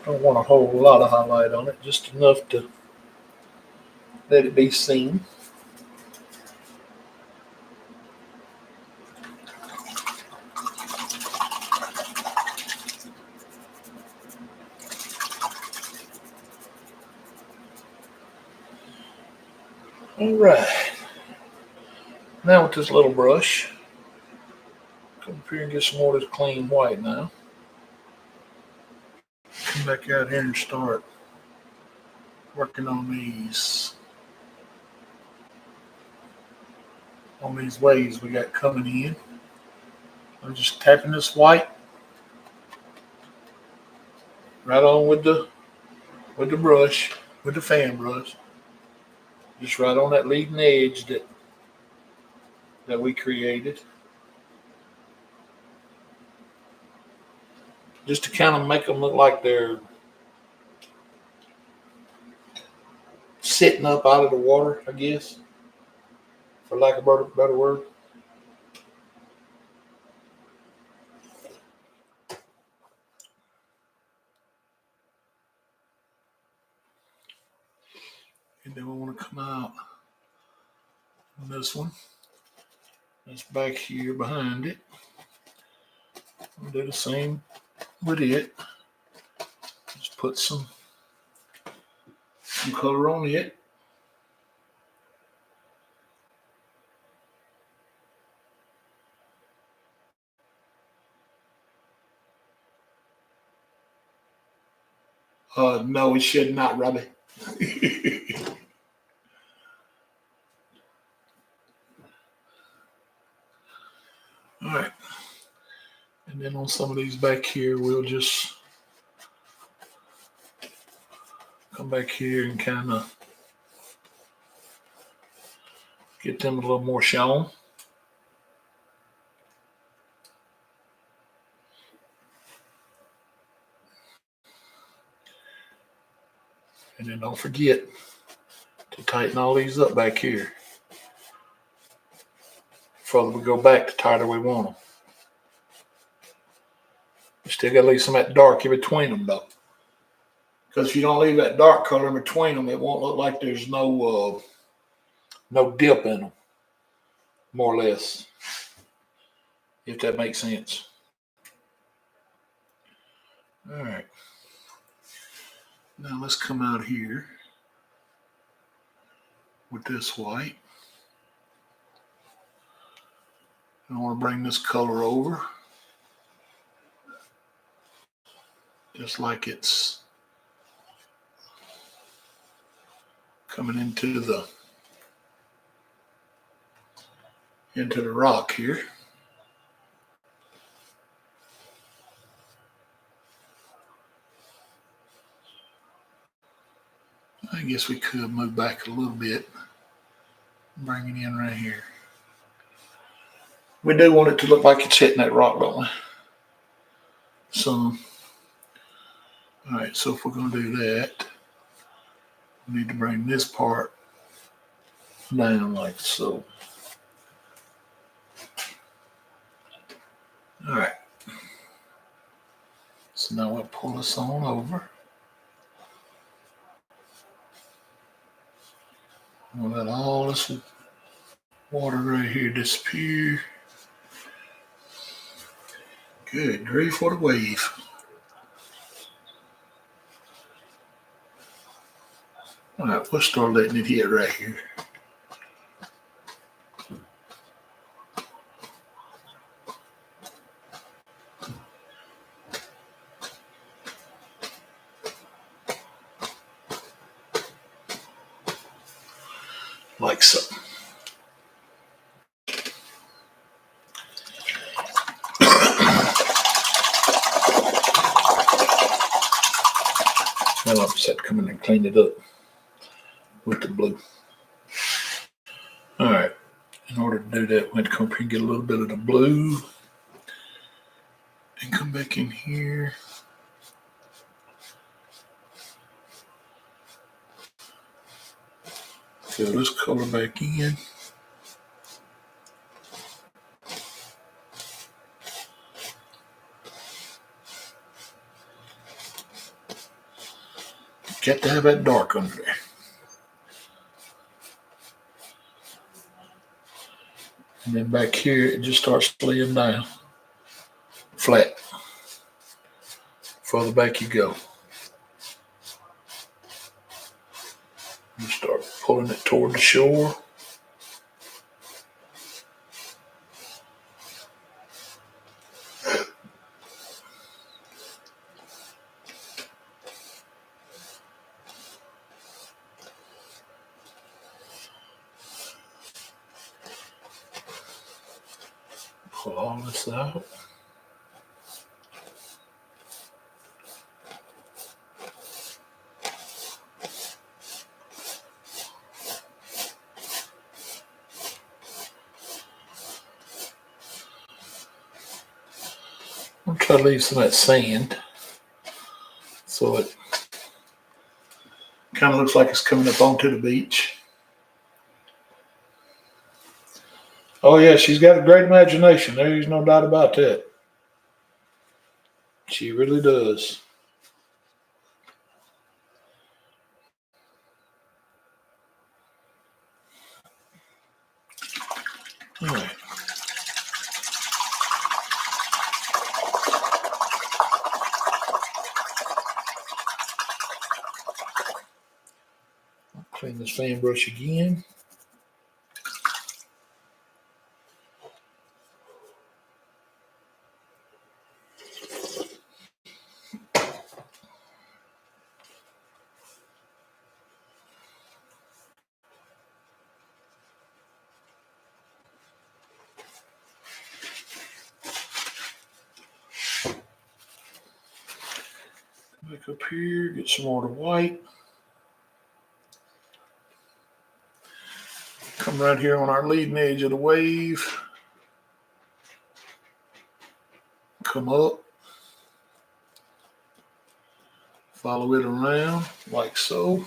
Don't want a whole lot of highlight on it, just enough to let it be seen. All right. Now with this little brush, come up here and get some more of this clean white now. Come back out here and start working on these waves we got coming in. I'm just tapping this white right on with the brush, with the fan brush. Just right on that leading edge that we created. Just to kind of make them look like they're sitting up out of the water, I guess, for lack of a better word. And then we want to come out on this one. That's back here behind it. We'll do the same with it. Just put some color on it. No, it should not, Robbie. All right. And then on some of these back here, we'll just come back here and kind of get them a little more shown. And then don't forget to tighten all these up back here. The further we go back, the tighter we want them. You still got to leave some of that dark in between them, though. Because if you don't leave that dark color in between them, it won't look like there's no dip in them, more or less, if that makes sense. All right. Now let's come out here with this white. I want to bring this color over, just like it's coming into the rock here. I guess we could move back a little bit and bring it in right here. We do want it to look like it's hitting that rock, don't we? So, all right, so if we're going to do that, we need to bring this part down like so. All right. So now we'll pull this on over. We'll let all this water right here disappear. Good grief, what a wave. All right, we'll start letting it hit right here. Like so. Now I just have to come in and clean it up with the blue. All right, in order to do that, we have to come up here and get a little bit of the blue and come back in here. Fill this color back in. Got to have that dark under there. And then back here, it just starts laying down flat. Further back you go. You start pulling it toward the shore. Pull all this out. I'm going to try to leave some of that sand so it kind of looks like it's coming up onto the beach. Oh yeah, she's got a great imagination. There's no doubt about that. She really does. All right. Clean this fan brush again. Back up here, get some more of the white. Come right here on our leading edge of the wave. Come up. Follow it around like so.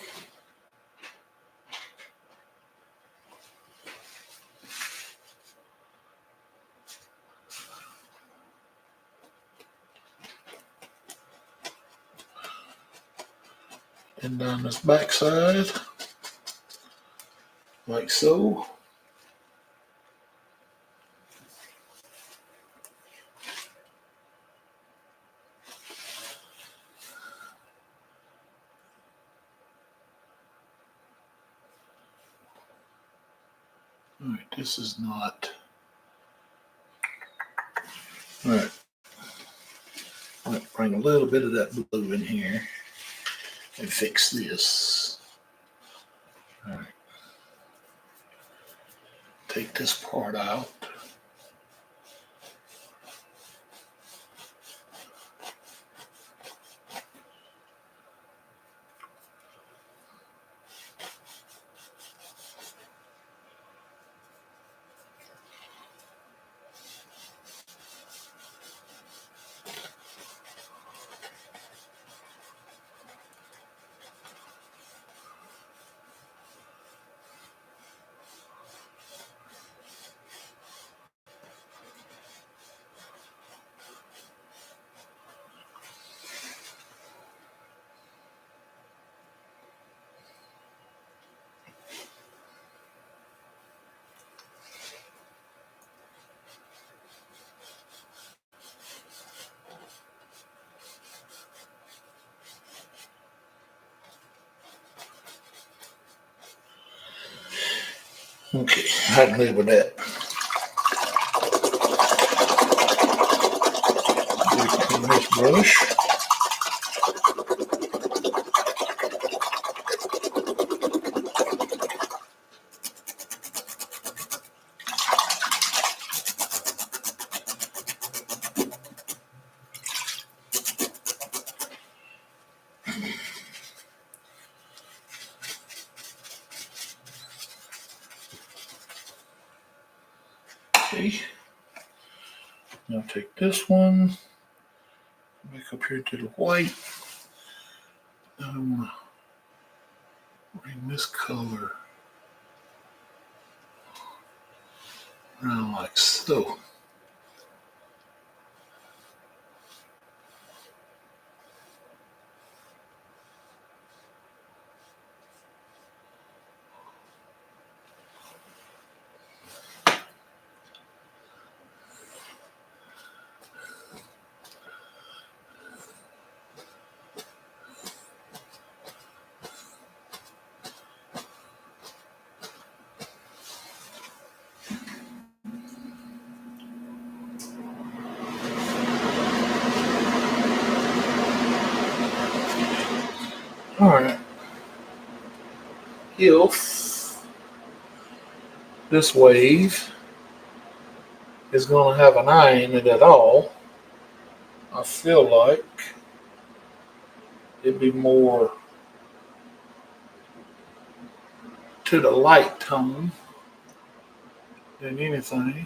And down this back side, like so. All right, this is not. All right. I'm going to bring a little bit of that blue in here and fix this. All right. Take this part out. Okay, I can live with that. Clean this brush. Okay. Now take this one, back up here to the white. Now I'm going to bring this color around like so. All right. If this wave is going to have an eye in it at all, I feel like it'd be more to the light tone than anything.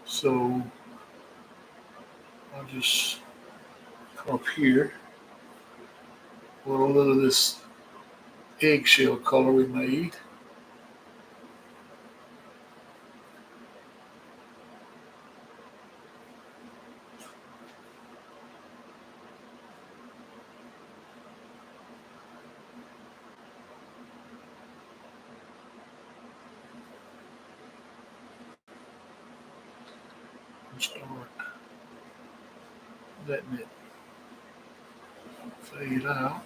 So I'll just come up here with a little of this eggshell color we made. letting it fade out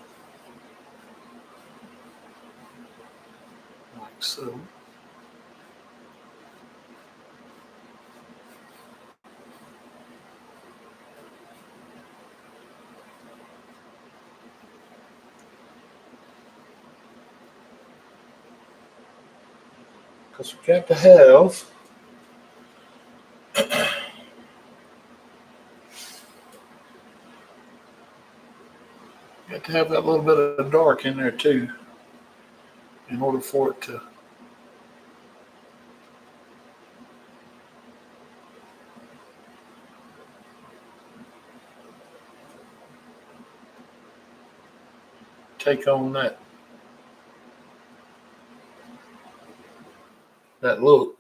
like so. Because we got to have that little bit of dark in there too, in order for it to take on that look.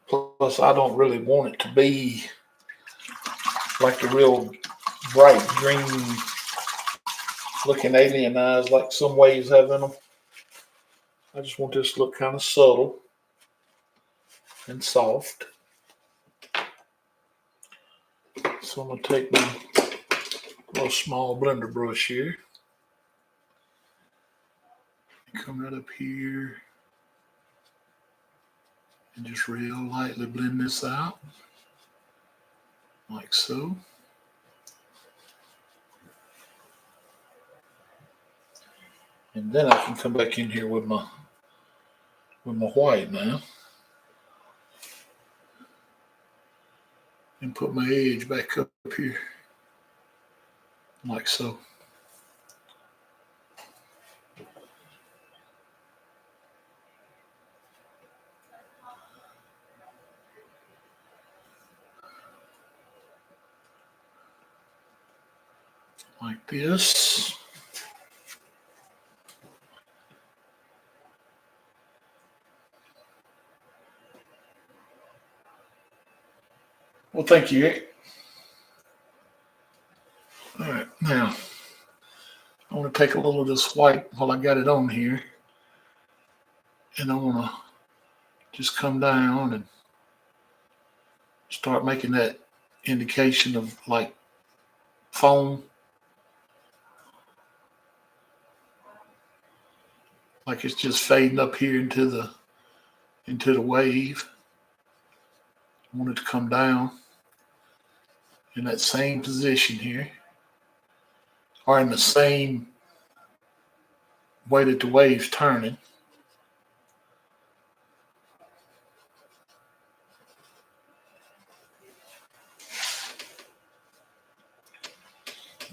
Plus, I don't really want it to be like the real bright green looking alien eyes like some waves have in them. I just want this to look kind of subtle and soft. So I'm going to take my little small blender brush here. Come right up here and just real lightly blend this out like so. And then I can come back in here with my white now and put my edge back up here like so. Like this. Well, thank you. All right, now I want to take a little of this white while I got it on here, and I want to just come down and start making that indication of like foam, like it's just fading up here into the wave. I want it to come down in that same position here, or in the same way that the wave's turning.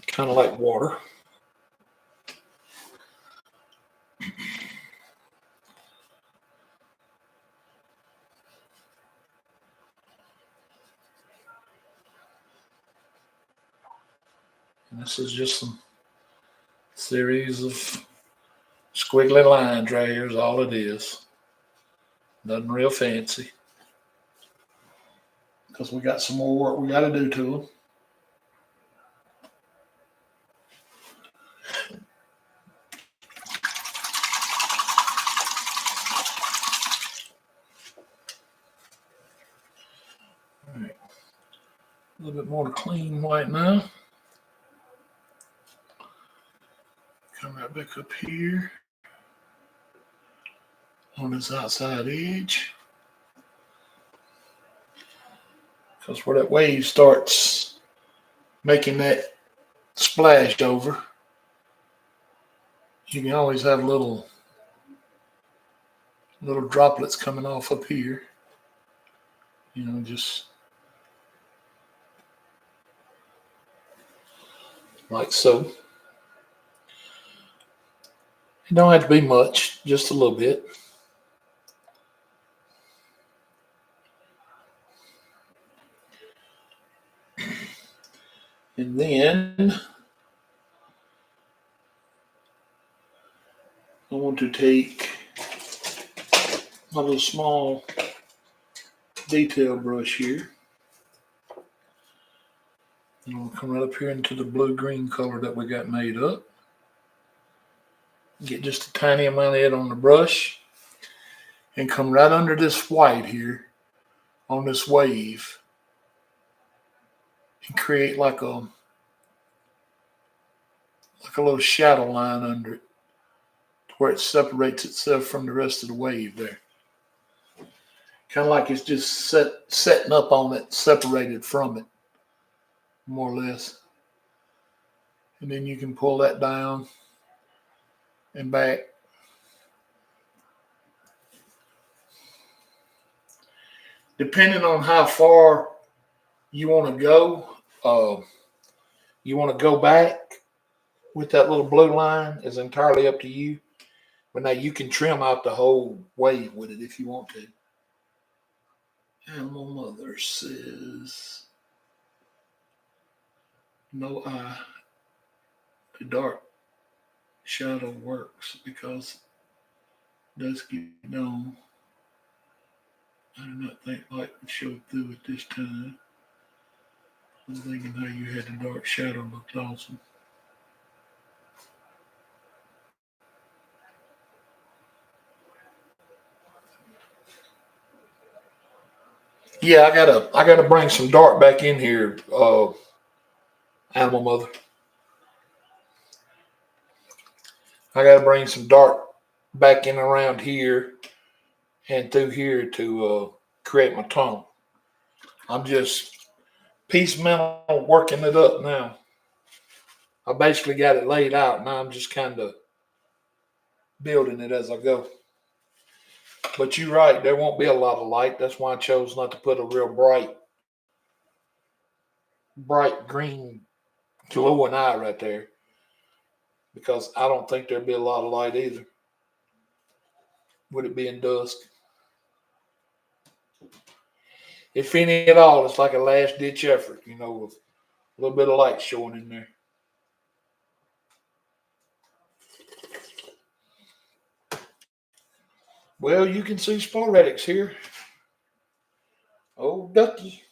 Kind of like water. And this is just some series of squiggly lines right here is all it is. Nothing real fancy. Because we got some more work we got to do to them. All right. A little bit more clean white now. Come right back up here on this outside edge. Because where that wave starts making that splash over, you can always have little droplets coming off up here. You know, just like so. It don't have to be much, just a little bit. And then I want to take my little small detail brush here. And I'll come right up here into the blue-green color that we got made up. Get just a tiny amount of it on the brush and come right under this white here on this wave and create like a little shadow line under it to where it separates itself from the rest of the wave there. Kind of like it's just setting up on it, separated from it, more or less. And then you can pull that down and back. Depending on how far you want to go, you want to go back with that little blue line is entirely up to you. But now you can trim out the whole wave with it if you want to. Animal Mother says, no eye, the dark shadow works because dusky dawn. I do not think light would show through at this time. I'm thinking how you had the dark shadow looked awesome. Yeah, I gotta bring some dark back in here, Animal Mother. I gotta bring some dark back in around here and through here to create my tone. I'm just piecemeal working it up now. I basically got it laid out. Now I'm just kind of building it as I go. But you're right, there won't be a lot of light. That's why I chose not to put a real bright green glowing eye right there. Because I don't think there'd be a lot of light either. Would it be in dusk? If any at all, it's like a last ditch effort, with a little bit of light showing in there. Well, you can see sporadics here. Oh, ducky.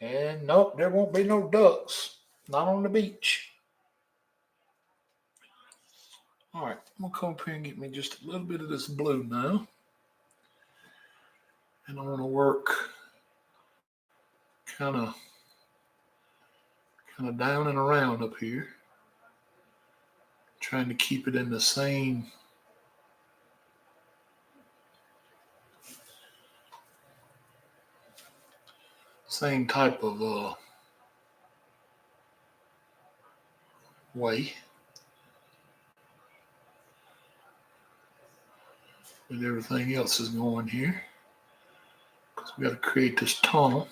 And nope, there won't be no ducks. Not on the beach. All right, I'm going to come up here and get me just a little bit of this blue now. And I want to work kind of down and around up here. Trying to keep it in the same type of way. But everything else is going here. Because we got to create this tunnel.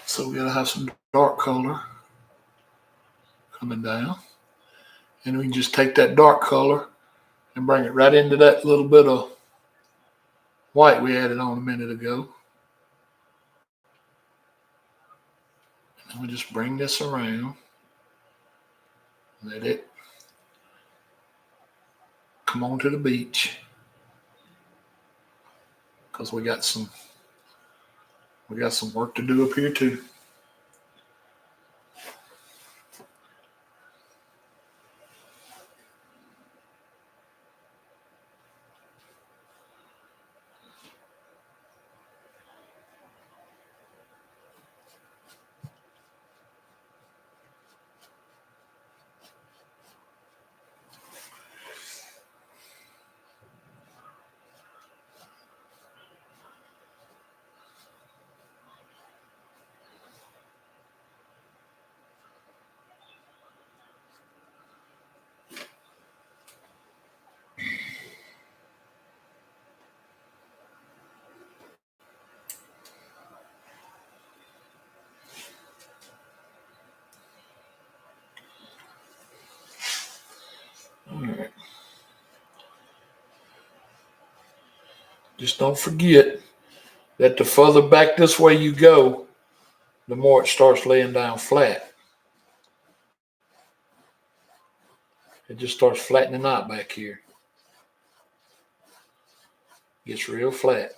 So we got to have some dark color coming down. And we can just take that dark color and bring it right into that little bit of white we added on a minute ago. And then we just bring this around. Let it come onto the beach. Because we got some work to do up here too. All right. Just don't forget that the further back this way you go, the more it starts laying down flat. It just starts flattening out back here. Gets real flat.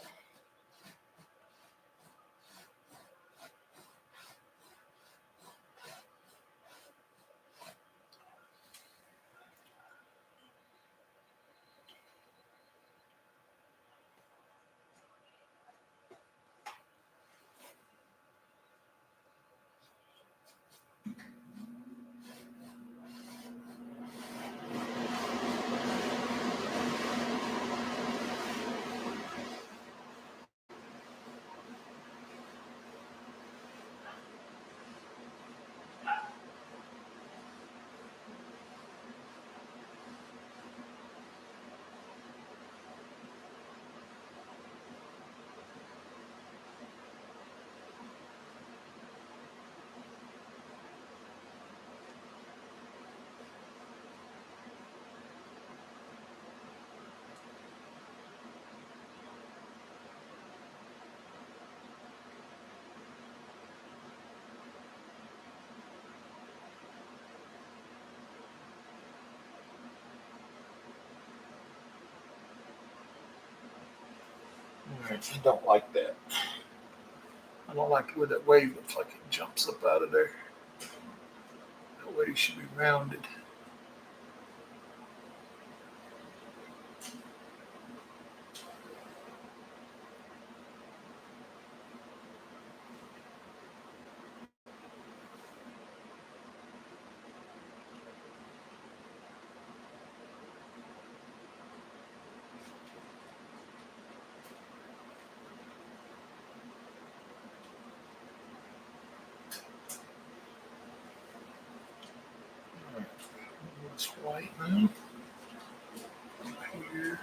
right, I don't like that. I don't like the way that wave looks like it jumps up out of there. That wave should be rounded. All right, it's white now. Here.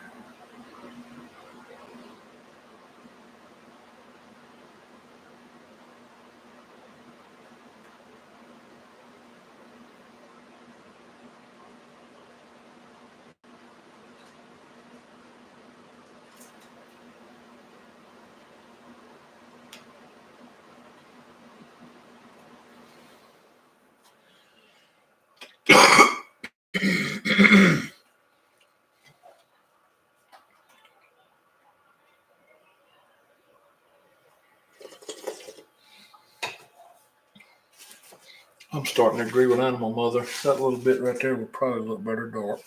I'm starting to agree with Animal Mother. That little bit right there would probably look better dark.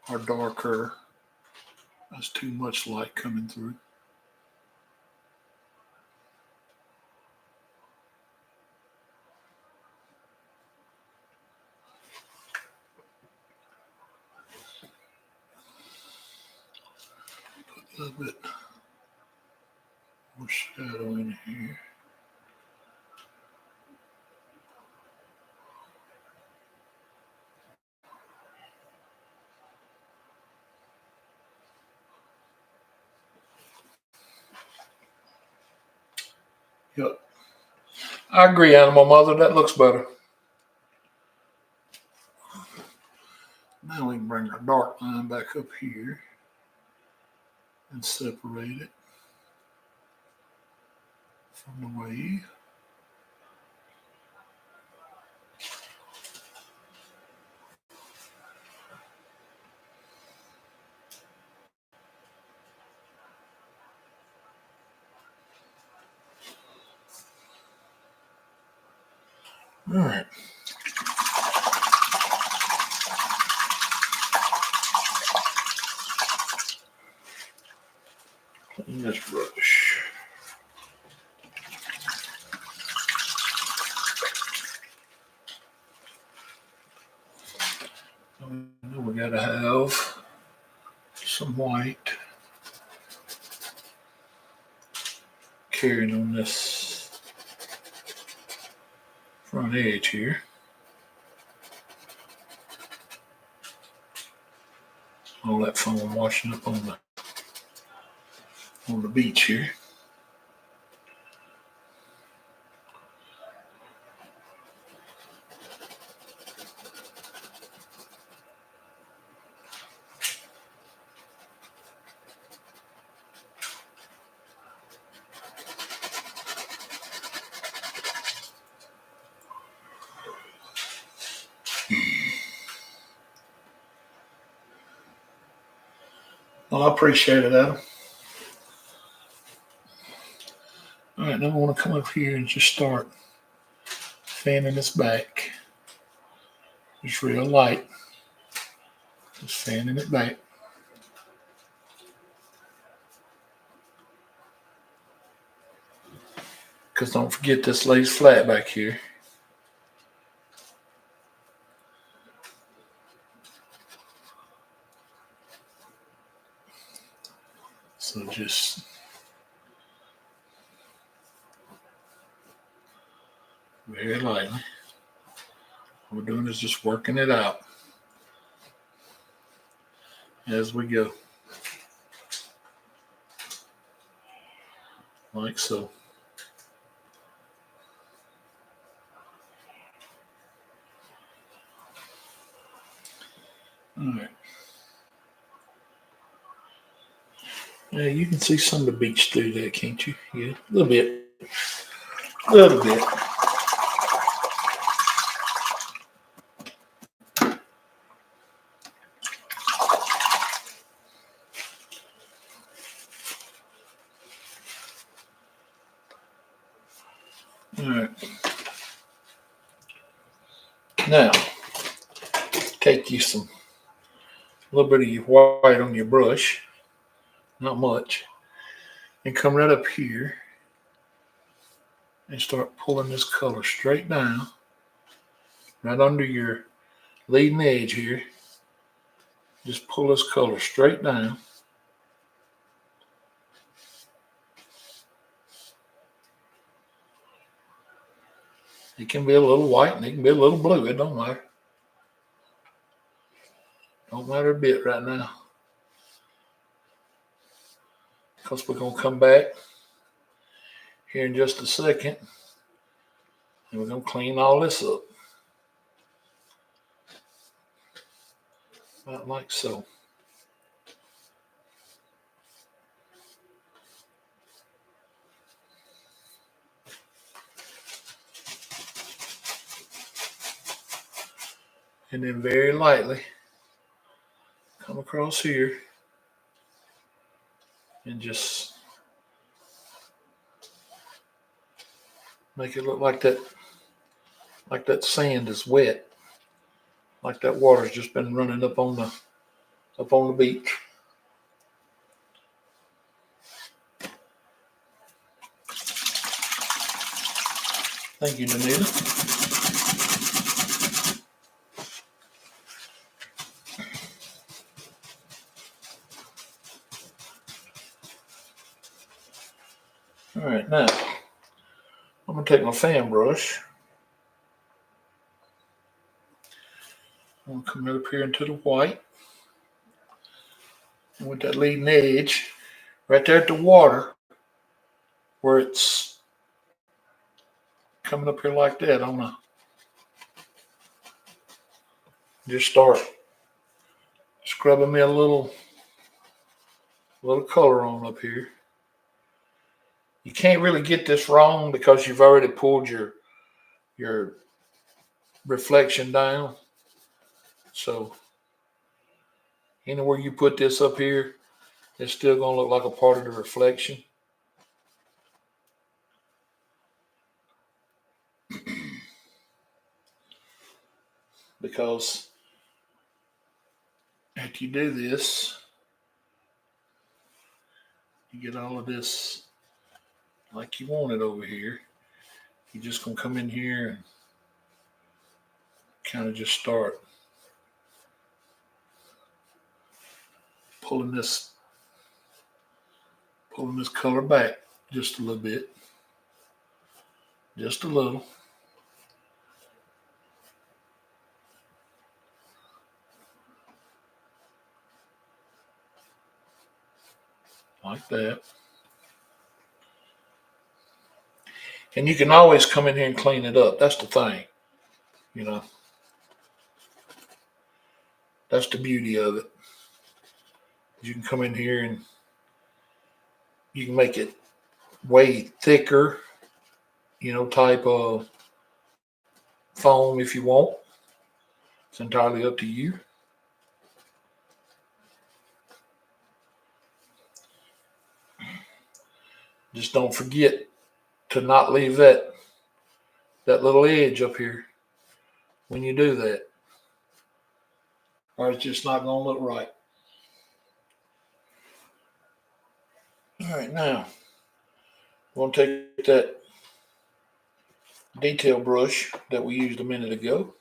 Or darker. That's too much light coming through. Put a little bit more shadow in here. Yep. I agree, Animal Mother. That looks better. Now we can bring our dark line back up here and separate it from the wave. All right. Clean this brush. Now we gotta have some white carrying on this front edge here. All that foam washing up on the beach here. Well, I appreciate it, Adam. All right, now I want to come up here and just start fanning this back. Just real light. Just fanning it back. Because don't forget this lays flat back here. So just very lightly. What we're doing is just working it out as we go. Like so. All right. Yeah, you can see some of the beach through that, can't you? Yeah, a little bit. A little bit. Now, take you a little bit of your white on your brush, not much, and come right up here and start pulling this color straight down, right under your leading edge here. Just pull this color straight down. It can be a little white and it can be a little blue. It don't matter. Don't matter a bit right now. Because we're going to come back here in just a second and we're going to clean all this up. About like so. And then very lightly come across here and just make it look like that sand is wet. Like that water's just been running up on the beach. Thank you, Danita. All right, now I'm going to take my fan brush. I'm going to come up here into the white. And with that leading edge, right there at the water, where it's coming up here like that, I'm going to just start scrubbing me a little color on up here. You can't really get this wrong because you've already pulled your reflection down. So anywhere you put this up here, it's still going to look like a part of the reflection. Because after you do this, you get all of this like you want it over here. You're just going to come in here and kind of just start pulling this color back just a little bit. Just a little. Like that. And you can always come in here and clean it up. That's the thing. You know. That's the beauty of it. You can come in here and you can make it way thicker, type of foam if you want. It's entirely up to you. Just don't forget to not leave that little edge up here when you do that, or it's just not going to look right. All right, now we're going to take that detail brush that we used a minute ago.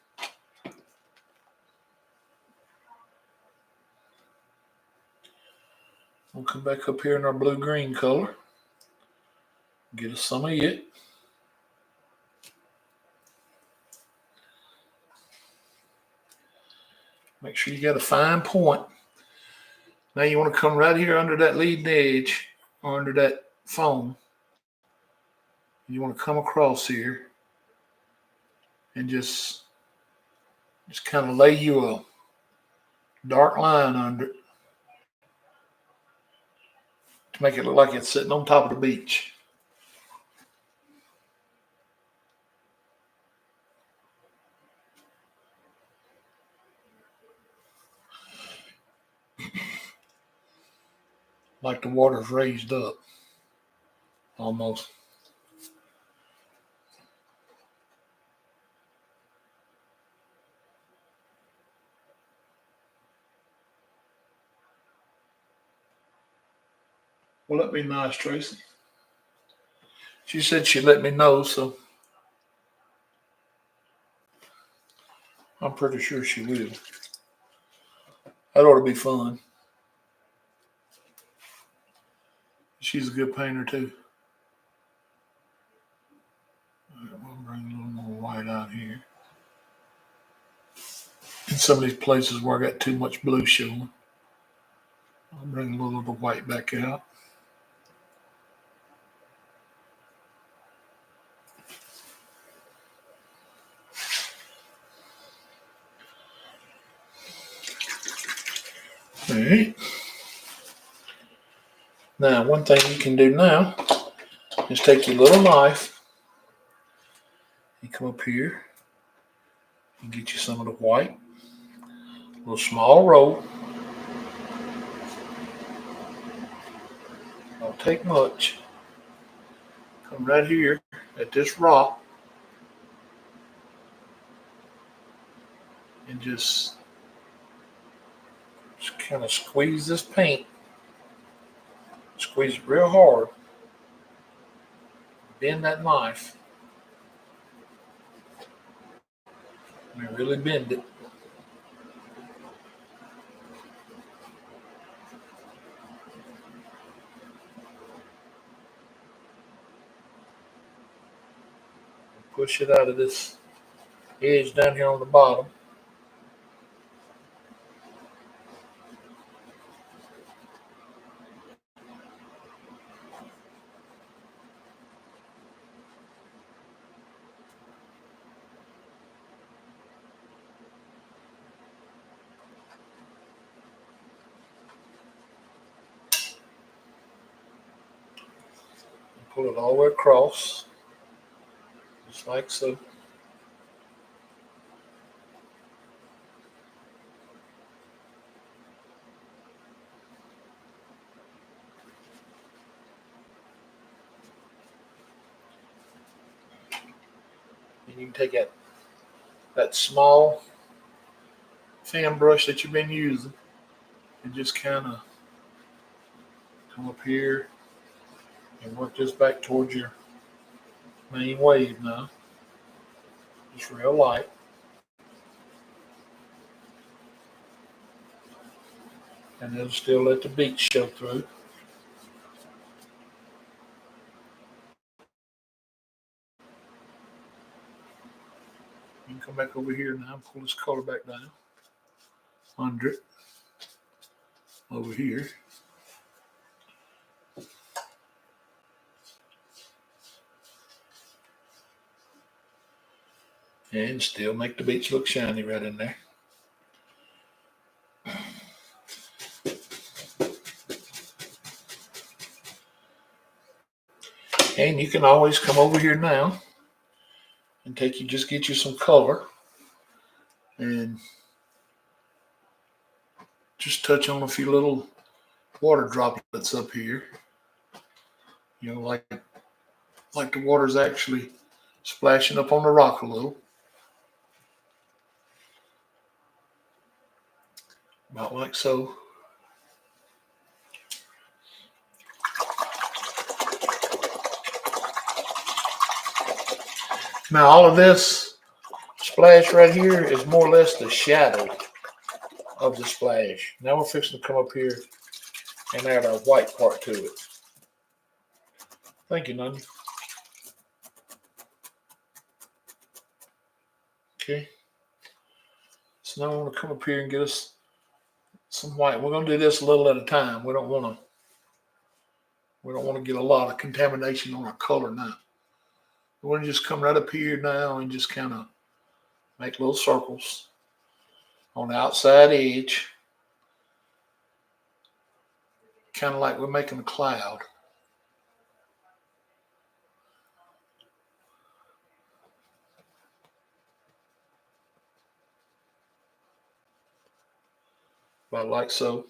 We'll come back up here in our blue-green color. Get us some of it. Make sure you got a fine point. Now you want to come right here under that leading edge or under that foam. You want to come across here and just kind of lay you a dark line under it to make it look like it's sitting on top of the beach. Like the water's raised up almost. Well, that'd be nice, Tracy. She said she'd let me know, so I'm pretty sure she will. That ought to be fun. She's a good painter too. All right, we'll bring a little more white out here. In some of these places where I got too much blue showing, I'll bring a little of the white back out. All right. Now, one thing you can do now is take your little knife and come up here and get you some of the white. A little small roll. Don't take much. Come right here at this rock and just kind of squeeze this paint. Squeeze it real hard. Bend that knife. And really bend it. Push it out of this edge down here on the bottom. Pull it all the way across, just like so. And you can take that small fan brush that you've been using and just kind of come up here and work this back towards your main wave now. Just real light. And it'll still let the beach show through. You can come back over here now and pull this color back down. Under it. Over here. And still make the beach look shiny right in there. And you can always come over here now and just get you some color and just touch on a few little water droplets up here. You know, like the water's actually splashing up on the rock a little. About like so. Now all of this splash right here is more or less the shadow of the splash. Now we're fixing to come up here and add our white part to it. Thank you, Nunny. Okay. So now I want to come up here and get us some white. We're going to do this a little at a time. We don't want to get a lot of contamination on our color now. We're going to just come right up here now and just kind of make little circles on the outside edge. Kind of like we're making a cloud. About like so.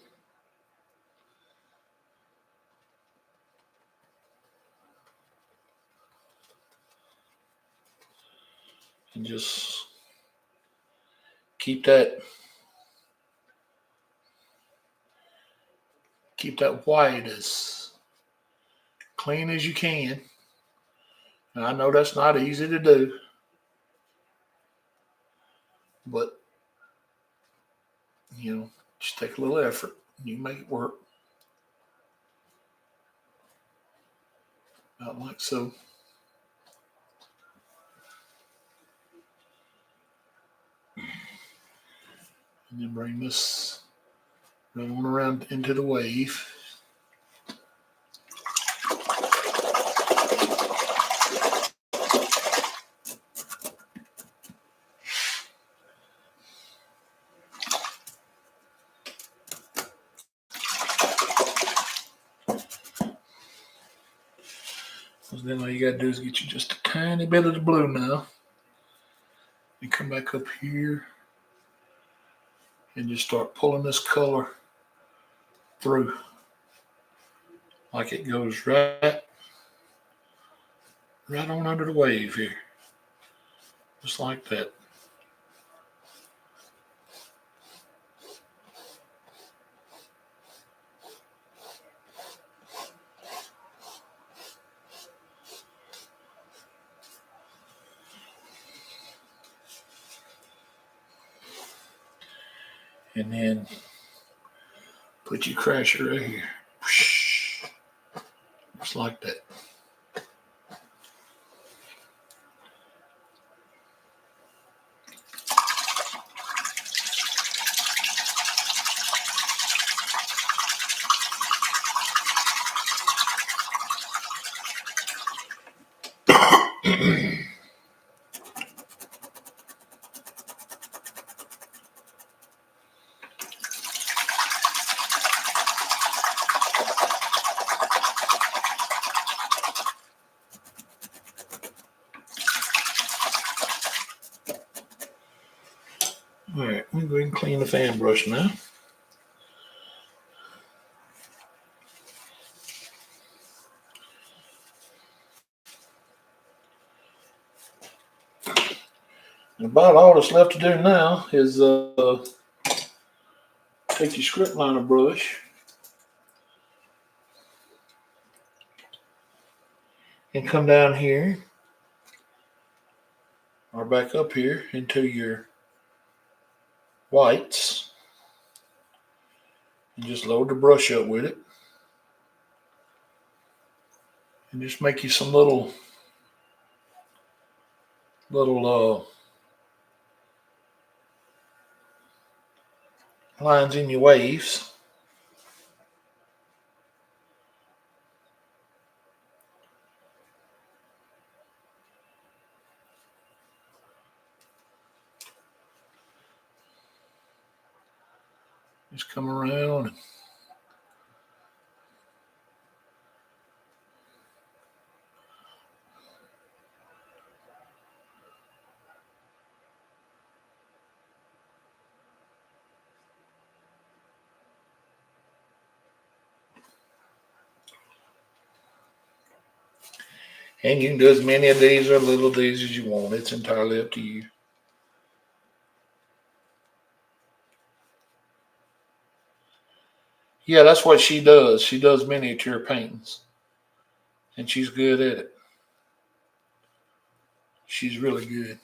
And just keep that white as clean as you can. And I know that's not easy to do, but just take a little effort. You make it work. About like so. And then bring this right on around into the wave. So then all you gotta do is get you just a tiny bit of the blue now. And come back up here and just start pulling this color through. Like it goes right on under the wave here. Just like that. And then put your crasher right here. Just like that. All right, I'm going to go ahead and clean the fan brush now. And about all that's left to do now is take your script liner brush and come down here or back up here into your whites and just load the brush up with it and just make you some little lines in your waves. Just come around. And you can do as many of these or little these as you want. It's entirely up to you. Yeah, that's what she does. She does miniature paintings. And she's good at it. She's really good.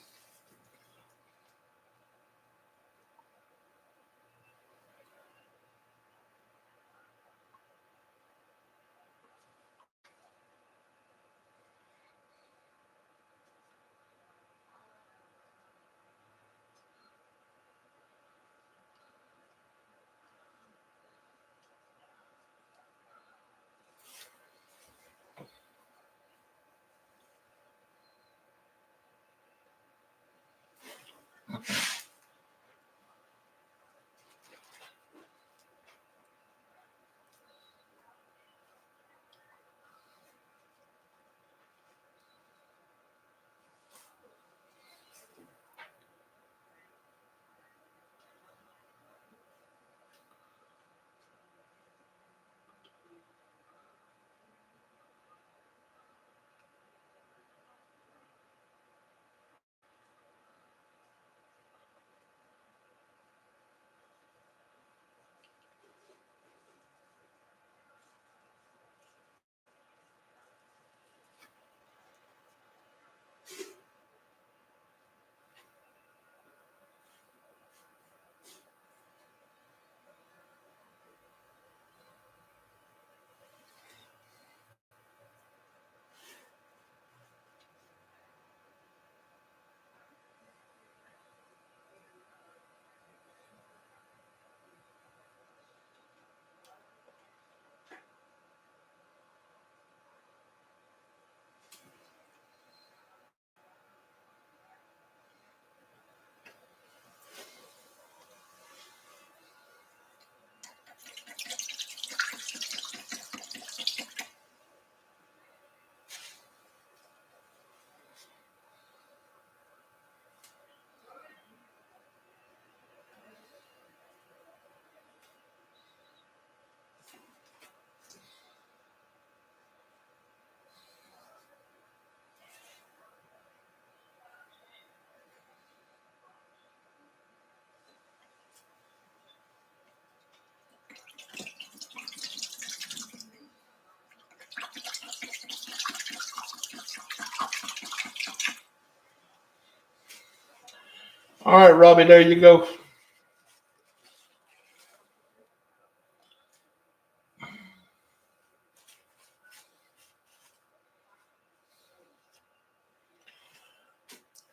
All right, Robbie, there you go.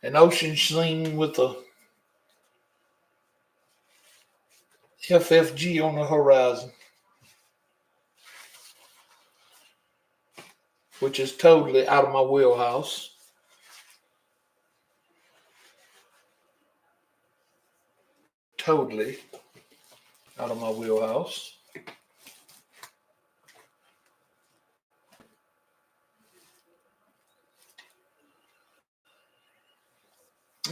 An ocean scene with a FFG on the horizon, which is totally out of my wheelhouse. Totally out of my wheelhouse.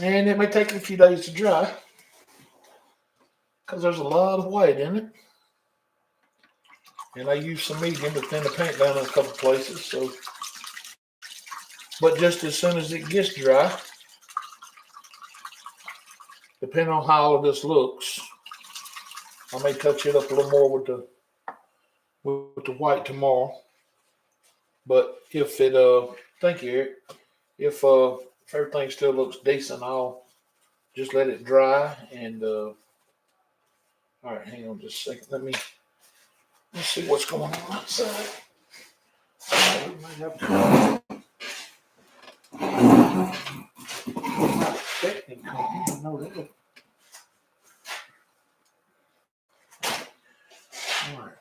And it may take a few days to dry because there's a lot of white in it. And I used some medium to thin the paint down in a couple places. So, but just as soon as it gets dry, depending on how all of this looks, I may touch it up a little more with the white tomorrow. But if it thank you, Eric. If everything still looks decent, I'll just let it dry. And all right, hang on just a second. Let's see what's going on outside. We might have to I know that. All right.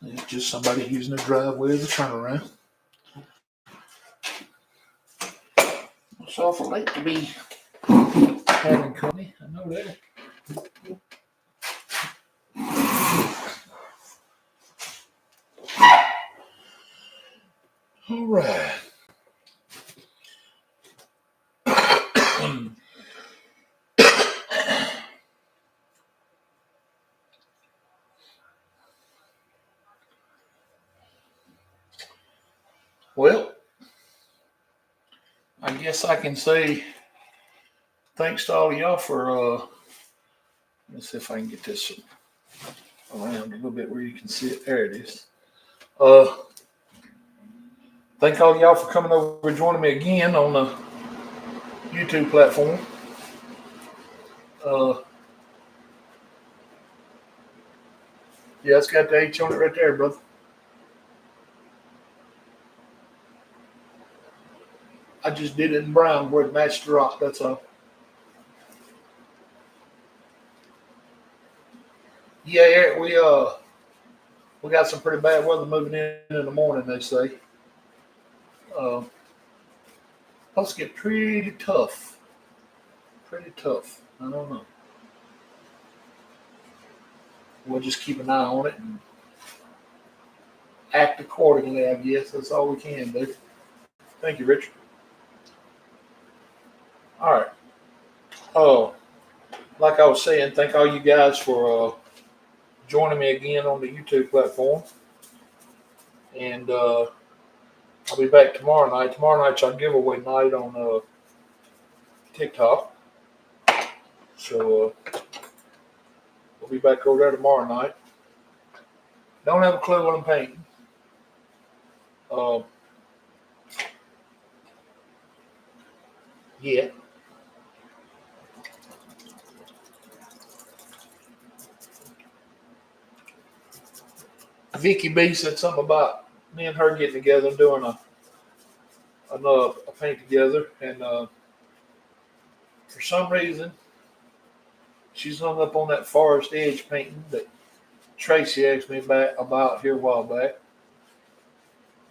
It's just somebody using the driveway as a turnaround. It's awful late to be having company. I know that. All right. Well, I guess I can say thanks to all of y'all for let's see if I can get this around a little bit where you can see it. There it is. Thank all y'all for coming over and joining me again on the YouTube platform. Yeah, it's got the H on it right there, brother. I just did it in brown where it matched the rock, that's all. Yeah, Eric, we got some pretty bad weather moving in the morning, they say. Supposed to get pretty tough. Pretty tough. I don't know. We'll just keep an eye on it and act accordingly, I guess. That's all we can do. Thank you, Richard. All right. Oh, like I was saying, thank all you guys for joining me again on the YouTube platform. And I'll be back tomorrow night. Tomorrow night's our giveaway night on TikTok. So we'll be back over there tomorrow night. Don't have a clue what I'm painting. Yeah. Vicky B said something about me and her getting together and doing a paint together, and for some reason she's hung up on that forest edge painting that Tracy asked me about here a while back.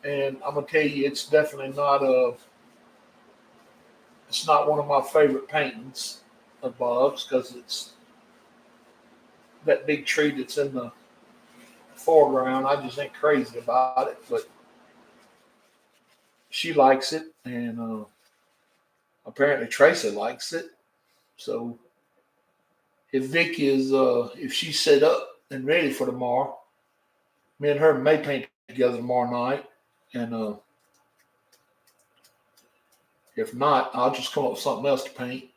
And I'm gonna tell you, it's definitely not It's not one of my favorite paintings of Bob's because it's that big tree that's in the foreground. I just ain't crazy about it, but she likes it, and apparently Tracy likes it. So if Vic is, if she's set up and ready for tomorrow, me and her may paint together tomorrow night, and if not, I'll just come up with something else to paint.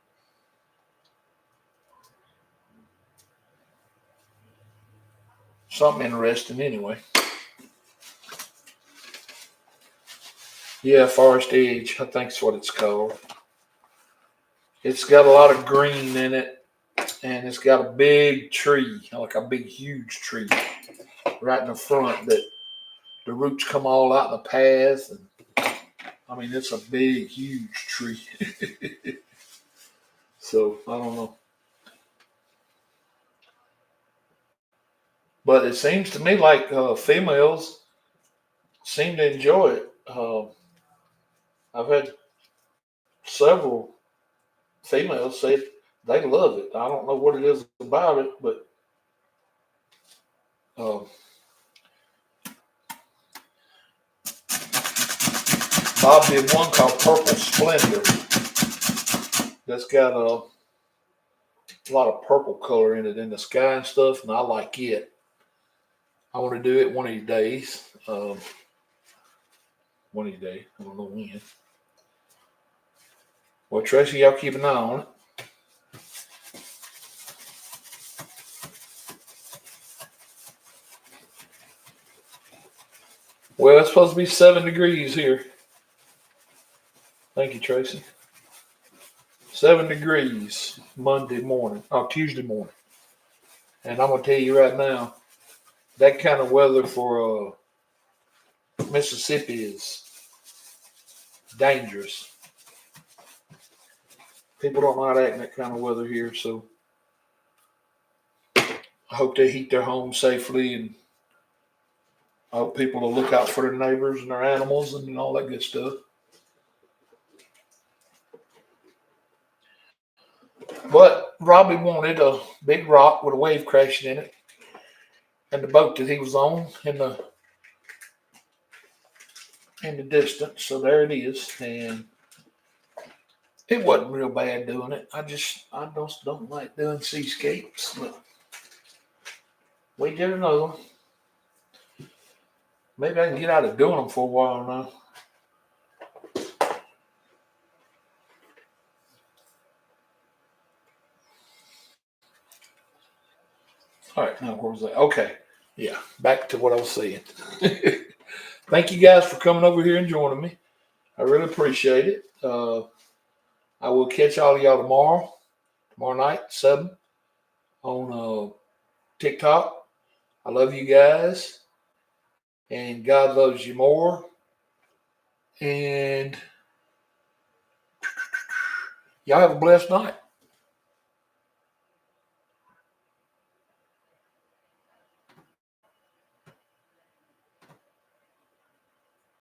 Something interesting anyway. Yeah, Forest Edge, I think that's what it's called. It's got a lot of green in it, and it's got a big tree, like a big, huge tree, right in the front that the roots come all out in the path. And I mean, it's a big, huge tree. So I don't know. But it seems to me like females seem to enjoy it. I've had several females say they love it. I don't know what it is about it, but uh, Bob did one called Purple Splendor that's got a lot of purple color in it in the sky and stuff, and I like it. I want to do it one of these days. One of these days. I don't know when. Well, Tracy, y'all keep an eye on it. Well, it's supposed to be 7 degrees here. Thank you, Tracy. 7 degrees Monday morning, Tuesday morning. And I'm going to tell you right now, that kind of weather for Mississippi is dangerous. People don't know how to act in that kind of weather here, so I hope they heat their homes safely, and I hope people will look out for their neighbors and their animals and all that good stuff. But Robbie wanted a big rock with a wave crashing in it, and the boat that he was on in the distance. So there it is, and it wasn't real bad doing it. I just don't like doing seascapes, but we did another one. Maybe I can get out of doing them for a while now. All right, now where was that? Okay, yeah, back to what I was saying. Thank you guys for coming over here and joining me. I really appreciate it. I will catch all of y'all tomorrow night, 7 on TikTok. I love you guys, and God loves you more. And y'all have a blessed night.